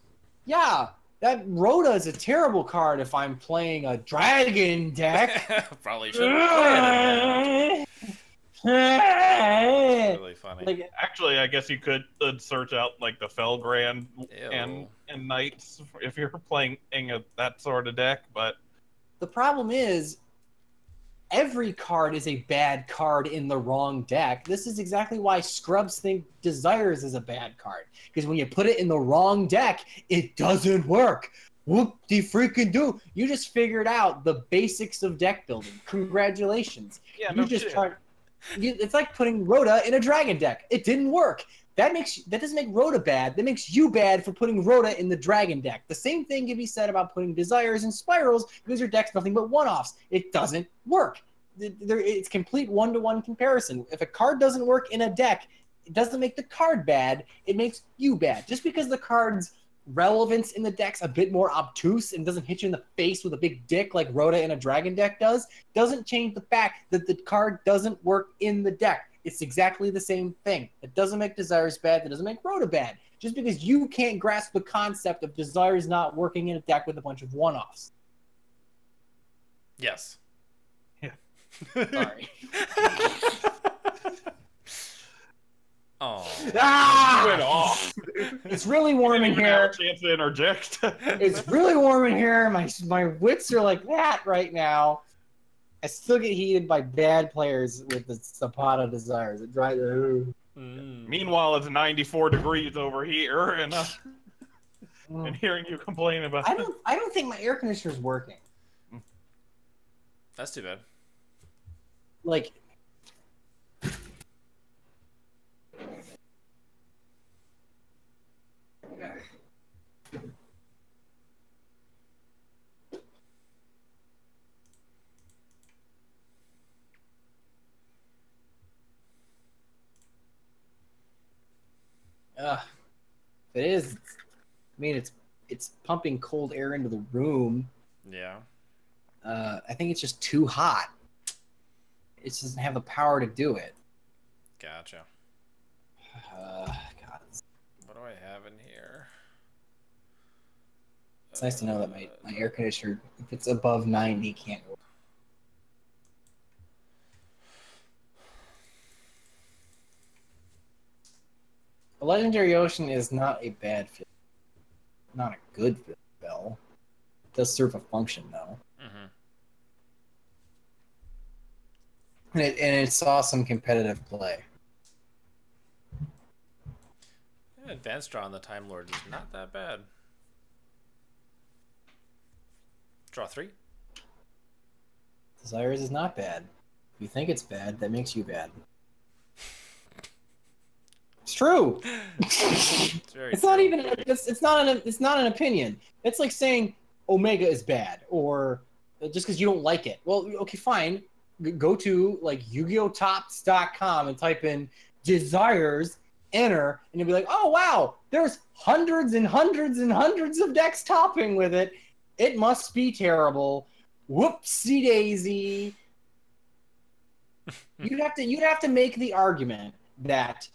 yeah, that Rhoda is a terrible card if I'm playing a dragon deck. Probably shouldn't play it. It's really funny. Like, Actually, I guess you could search out like the Felgrand Ew. and Knights if you're playing that sort of deck. But the problem is, every card is a bad card in the wrong deck. This is exactly why Scrubs think Desires is a bad card. Because when you put it in the wrong deck, it doesn't work. Whoop-de-freaking-do. You just figured out the basics of deck building. Congratulations. yeah, You no just shit. tried. It's like putting Rhoda in a dragon deck. It didn't work. That doesn't make Rhoda bad. That makes you bad for putting Rhoda in the dragon deck. The same thing can be said about putting Desires and Spirals because your deck's nothing but one-offs. It doesn't work. It's complete one-to-one comparison. If a card doesn't work in a deck, it doesn't make the card bad. It makes you bad. Just because the card's relevance in the deck's a bit more obtuse and doesn't hit you in the face with a big dick like Rhoda in a dragon deck doesn't change the fact that the card doesn't work in the deck. It's exactly the same thing. It doesn't make Desires bad. That doesn't make Rhoda bad. Just because you can't grasp the concept of Desires not working in a deck with a bunch of one-offs. Yes. Yeah. Sorry. Oh. Ah! Went off. It's really warm in Didn't even have here. a chance to interject. It's really warm in here. My wits are like that right now. I still get heated by bad players with the Zapata Desires. It drives. Meanwhile, it's 94 degrees over here, and hearing you complain about. I don't think my air conditioner's working. That's too bad. Like. If it is, I mean, it's pumping cold air into the room. Yeah. I think it's just too hot. It just doesn't have the power to do it. Gotcha. God, What do I have in here? it's nice to know that my air conditioner, if it's above 90, can't work. The Legendary Ocean is not a bad fit. Not a good fit spell. It does serve a function, though. Mm-hmm. And it saw some competitive play. Advanced draw on the Time Lord is not that bad. Draw 3. Desires is not bad. If you think it's bad, that makes you bad. It's true. It's very It's true. not even. It's not an opinion. It's like saying Omega is bad, or just because you don't like it. Well, okay, fine. Go to like YugiOhTops.com and type in Desires, enter, and you'll be like, oh wow, there's hundreds and hundreds and hundreds of decks topping with it. It must be terrible. Whoopsie daisy. You'd have to make the argument that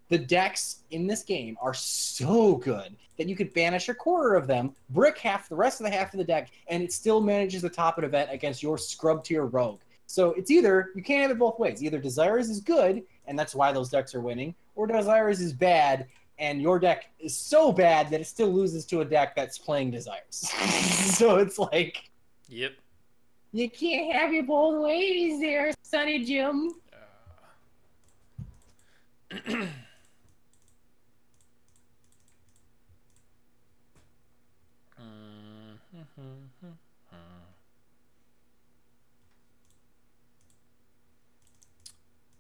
the decks in this game are so good that you could banish a quarter of them, brick the rest of the deck, and it still manages to top an event against your scrub tier rogue. So it's either, you can't have it both ways. Either Desires is good, and that's why those decks are winning, or Desires is bad, and your deck is so bad that it still loses to a deck that's playing Desires. So it's like, Yep. you can't have it both ways there, Sonny Jim.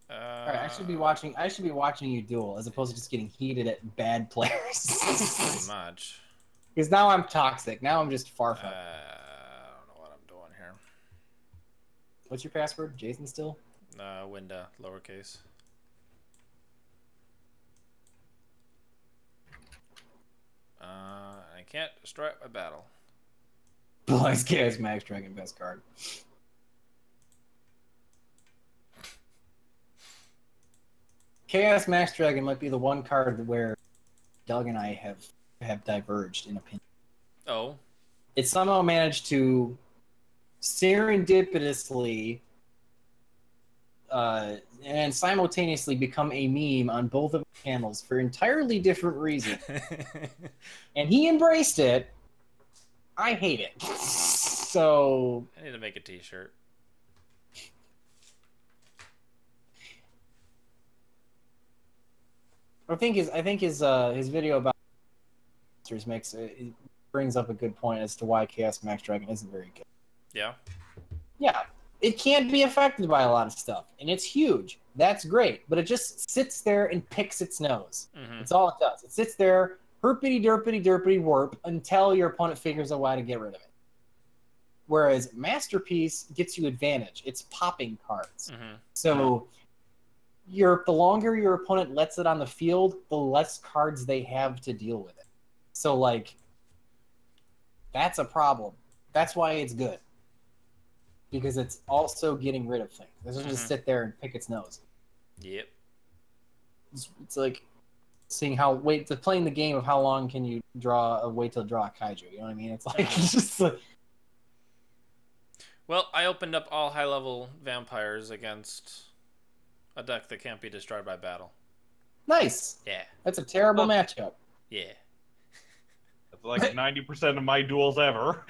All right, I should be watching you duel as opposed to just getting heated at bad players. Pretty much. Because now I'm toxic. Now I'm just far from. I don't know what I'm doing here. What's your password? Jason still? Winda, lowercase. I can't destroy my battle. Blaze Chaos Max Dragon, best card. Chaos Max Dragon might be the one card where Doug and I have diverged in opinion. Oh. It somehow managed to serendipitously and simultaneously become a meme on both of the channels for entirely different reasons. And he embraced it. I hate it. So I need to make a t-shirt. I think his video about monsters it brings up a good point as to why Chaos Max Dragon isn't very good. Yeah. Yeah, it can't be affected by a lot of stuff, and it's huge. That's great, but it just sits there and picks its nose. Mm-hmm. That's all it does. It sits there, herpity derpity derpity warp, until your opponent figures out how to get rid of it. Whereas Masterpiece gets you advantage. It's popping cards. Mm-hmm. So the longer your opponent lets it on the field, the less cards they have to deal with it. So, like, that's a problem. That's why it's good. Because it's also getting rid of things. It doesn't just sit there and pick its nose. Yep. It's like seeing playing the game of how long can you wait to draw a kaiju. You know what I mean? It's like it's just like. Well, I opened up all high-level vampires against a deck that can't be destroyed by battle. Nice. Yeah. That's a terrible matchup. Yeah. That's like 90% of my duels ever.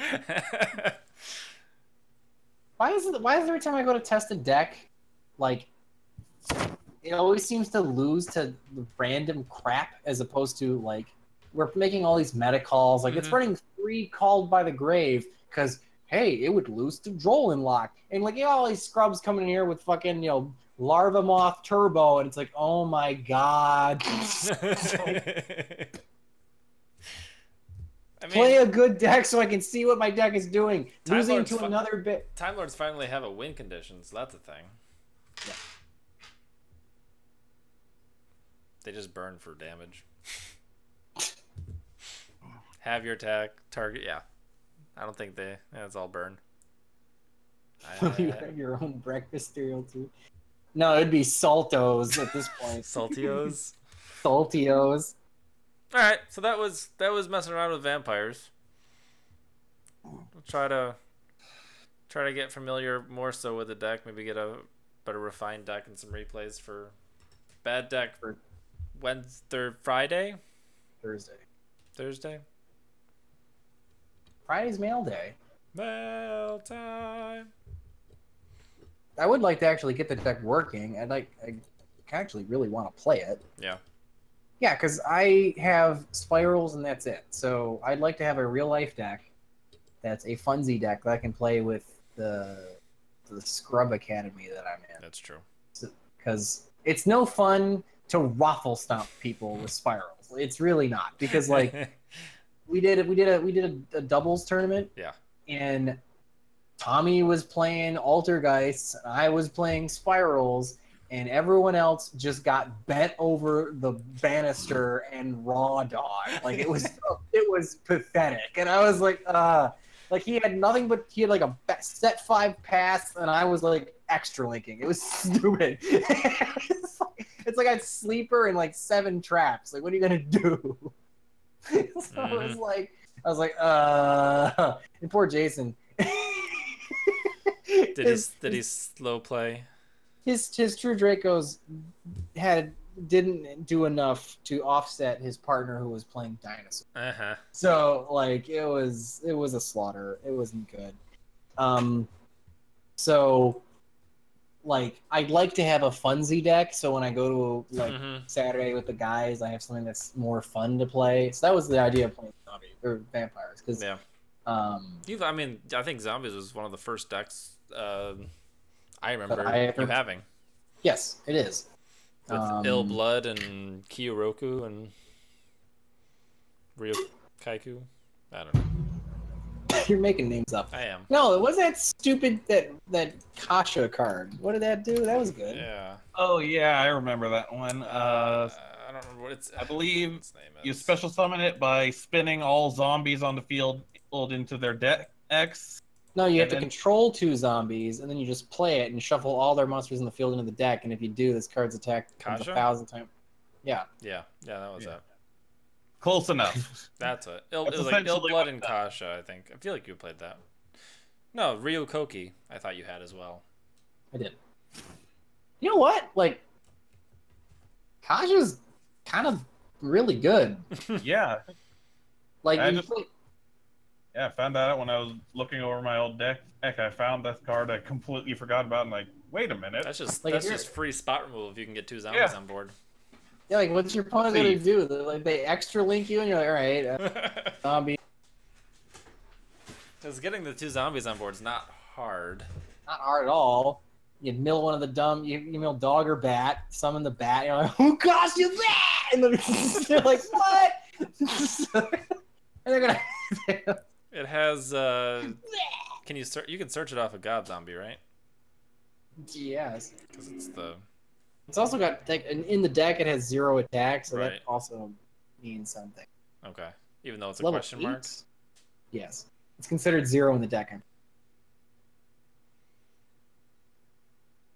Why is every time I go to test a deck, like, it always seems to lose to random crap as opposed to, like, we're making all these meta calls. Like, it's running 3 Called by the Grave because, hey, it would lose to Drolin Lock. And, like, you know, all these scrubs coming in here with fucking, you know, Larva Moth Turbo, and it's like, oh my god. I mean, play a good deck so I can see what my deck is doing. Losing to another bit. Time Lords finally have a win condition, so that's a thing. Yeah. They just burn for damage. Have your attack, target, yeah. I don't think it's all burn. You have your own breakfast cereal too. No, it'd be Saltos at this point. Saltios? Saltios. Alright, so that was messing around with vampires. We'll try to get familiar more so with the deck, maybe get a better refined deck and some replays for bad deck for Friday? Thursday? Friday's mail day. Mail time. I would like to actually get the deck working. I actually really want to play it. Yeah. Yeah, because I have spirals and that's it. So I'd like to have a real life deck that's a funsy deck that I can play with the Scrub Academy that I'm in. That's true. Because it's no fun to raffle stomp people with spirals. It's really not. Because like we did a doubles tournament. Yeah. And Tommy was playing Altergeists, and I was playing Spirals, and everyone else just got bent over the banister and raw dog. Like it was pathetic. And I was like he had nothing but he had like a set 5 pass, and I was like extra linking. It was stupid. It's like I had sleeper and like 7 traps. Like what are you gonna do? So I was like, and poor Jason. Did he slow play? His True Dracos didn't do enough to offset his partner who was playing Dinosaur. Uh-huh. So like it was a slaughter. It wasn't good. So like I'd like to have a funsy deck so when I go to like Saturday with the guys, I have something that's more fun to play. So that was the idea of playing zombies or vampires. Cause, yeah. I think Zombies was one of the first decks I remember you having. Yes, it is. With Ill Blood and Kiyoroku and Ryokaiku. I don't know. You're making names up. I am. No, it was that stupid that Kasha card. What did that do? That was good. Yeah. Oh yeah, I remember that one. I don't remember what it's. I believe you special summon it by spinning all zombies on the field into their decks. No, you have to control 2 zombies, and then you just play it and shuffle all their monsters in the field into the deck. And if you do, this card's attack comes 1,000 times. Yeah. Yeah, that was it. Close enough. That's it. It was like Ill Blood and Kasha, I think. I feel like you played that. No, Ryokoki, I thought you had as well. I did. You know what? Like, Kasha's kind of really good. Yeah. Like, I found that out when I was looking over my old deck. I found that card I completely forgot about. And like, wait a minute. That's just free spot removal if you can get 2 zombies on board. Yeah, like, what's your opponent going to do? They extra link you, and you're like, all right, zombie. Because getting the 2 zombies on board is not hard. Not hard at all. You mill one of the you mill dog or bat, summon the bat, you're like, who cost you that? And they're like, what? And they're going to... It has, you can search it off of God Zombie, right? Yes. Because it's also got, like, in the deck it has 0 attack, so right. that also means something. Okay. Even though it's a Level question 8? mark? Yes. It's considered 0 in the deck.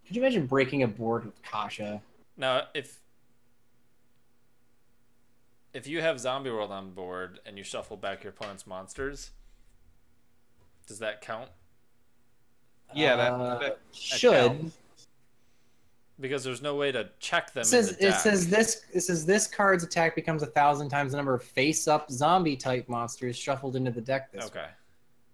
Could you imagine breaking a board with Kasha? Now, if you have Zombie World on board and you shuffle back your opponent's monsters, does that count? Yeah, that should. counts. Because there's no way to check them It in says, the deck. it says this card's attack becomes 1,000 times the number of face-up zombie-type monsters shuffled into the deck this way. Okay.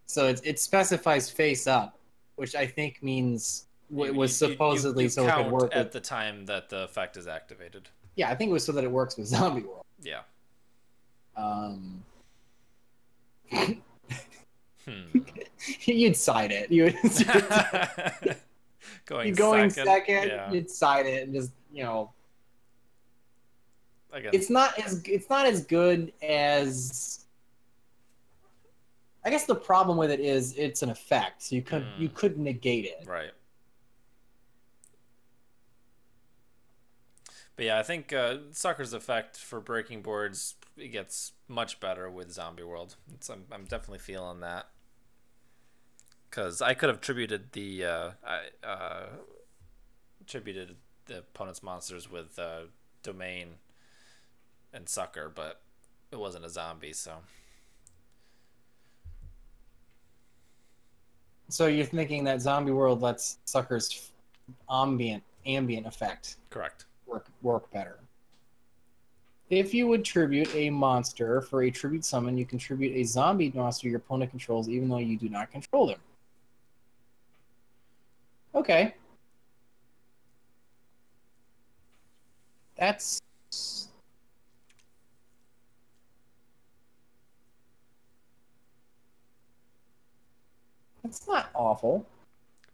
So it specifies face-up, which I think means it was supposedly you so it could work at with... the time that the effect is activated. Yeah, I think it was so that it works with Zombie World. Yeah. You'd side it. You'd going second. Yeah. You'd side it and just Again. It's not as good as. I guess the problem with it is it's an effect, so you could negate it. Right. But yeah, I think Sucker's effect for breaking boards gets much better with Zombie World. I'm definitely feeling that. Because I could have tributed the opponent's monsters with Domain and Sucker, but it wasn't a zombie, so. So you're thinking that Zombie World lets Sucker's ambient effect Correct. work better. If you would tribute a monster for a tribute summon, you can tribute a zombie monster your opponent controls even though you do not control them. Okay. That's not awful.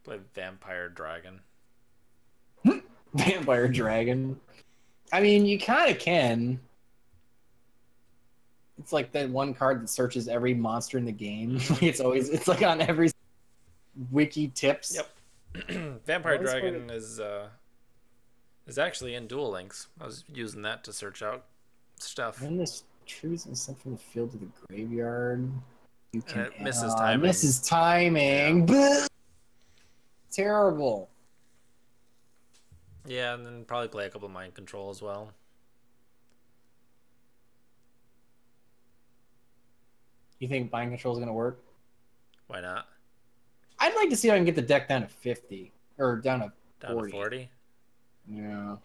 Play Vampire Dragon. Vampire Dragon. I mean, you kind of can. It's like that one card that searches every monster in the game. It's like on every wiki tips. Yep. Vampire Dragon is actually in Duel Links. I was using that to search out stuff. When this choose and sent from the field to the graveyard, you can misses timing. Misses timing. Yeah. Terrible. Yeah, and then probably play a couple of Mind Control as well. You think Mind Control is going to work? Why not? I'd like to see if I can get the deck down to 50 or down to 40. Down to 40? Yeah.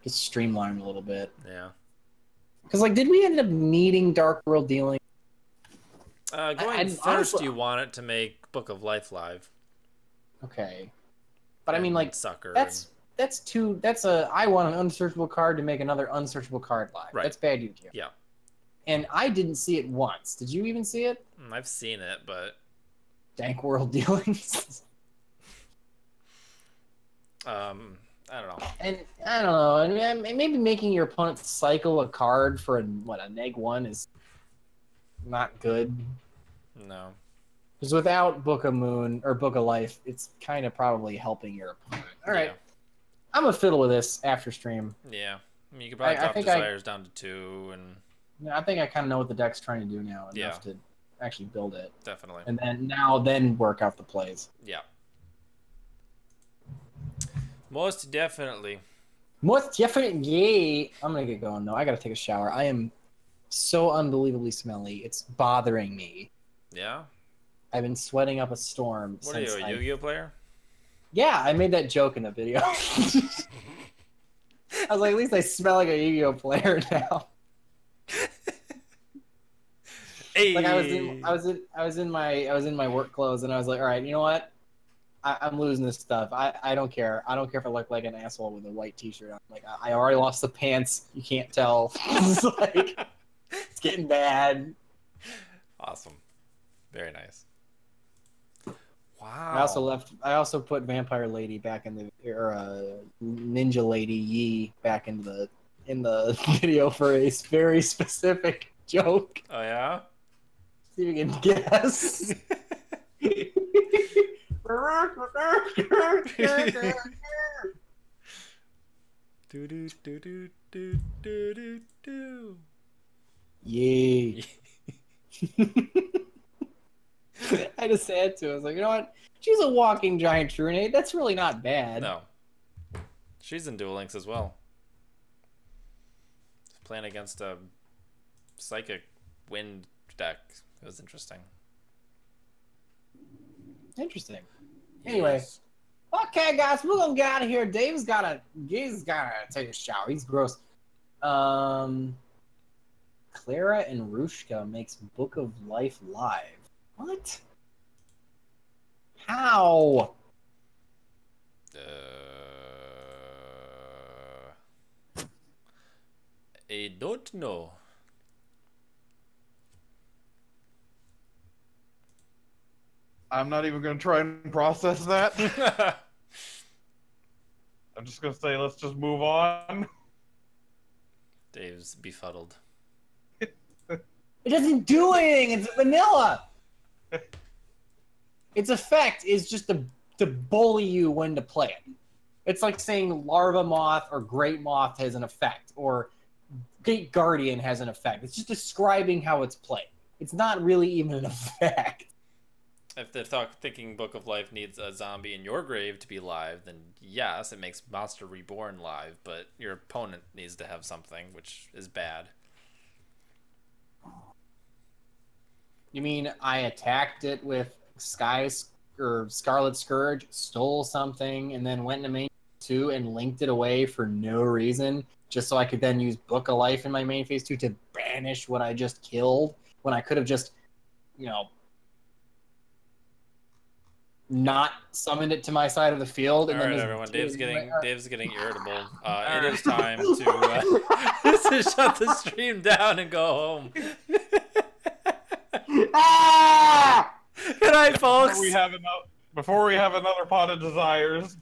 Just streamline a little bit. Yeah. Because, did we end up needing Dark World Dealing? Going first, honestly, you want it to make Book of Life live. Okay. But I mean, Sucker. I want an unsearchable card to make another unsearchable card live. Right. That's bad Yu-Gi-Oh. Yeah. And I didn't see it once. Did you even see it? I've seen it, but... Dank World Dealings? I don't know. And I don't know. And maybe making your opponent cycle a card for a neg-1 is not good. No. Because without Book of Moon or Book of Life, it's kind of probably helping your opponent. All right. Yeah. I'm going to fiddle with this after stream. Yeah. I mean, you could probably drop Desires down to 2 and... I think I kind of know what the deck's trying to do now enough to actually build it. Definitely. And then work out the plays. Yeah. Most definitely. Most definitely. I'm going to get going, though. I got to take a shower. I am so unbelievably smelly. It's bothering me. Yeah? I've been sweating up a storm. What are you, a Yu-Gi-Oh player? Yeah, I made that joke in the video. I was like, at least I smell like a Yu-Gi-Oh player now. Hey. I was in my work clothes and I was like, all right, you know what? I'm losing this stuff. I don't care. I don't care if I look like an asshole with a white t-shirt on. Like I already lost the pants. You can't tell. It's getting bad. Awesome. Very nice. Wow. I also put Vampire Lady back in the Ninja Lady Yi back in the video for a very specific joke. Oh yeah? See if you can guess. do do do do do do do. Yay. I just said to her, I was like, you know what? She's a walking giant Trunade. That's really not bad. No. She's in Duel Links as well. Playing against a psychic wind deck. It was interesting. Interesting. Anyway, Yes. okay, guys, we're gonna get out of here. Dave's gotta take a shower. He's gross. Clara and Rushka makes Book of Life live. What? How? I don't know. I'm not even going to try and process that. I'm just going to say, let's just move on. Dave's befuddled. It doesn't do anything. It's vanilla. Its effect is just to bully you when to play it. It's like saying Larva Moth or Great Moth has an effect, or Great Guardian has an effect. It's just describing how it's played. It's not really even an effect. If they're thinking Book of Life needs a zombie in your grave to be live, then yes, it makes Monster Reborn live, but your opponent needs to have something, which is bad. You mean I attacked it with Scarlet Scourge, stole something, and then went into main 2 and linked it away for no reason, just so I could then use Book of Life in my main phase 2 to banish what I just killed, when I could have just, you know, not summoned it to my side of the field. And All then right, everyone. Dave's getting irritable. It is time to to shut the stream down and go home. Ah! Good night, folks. Before we have another pot of desires,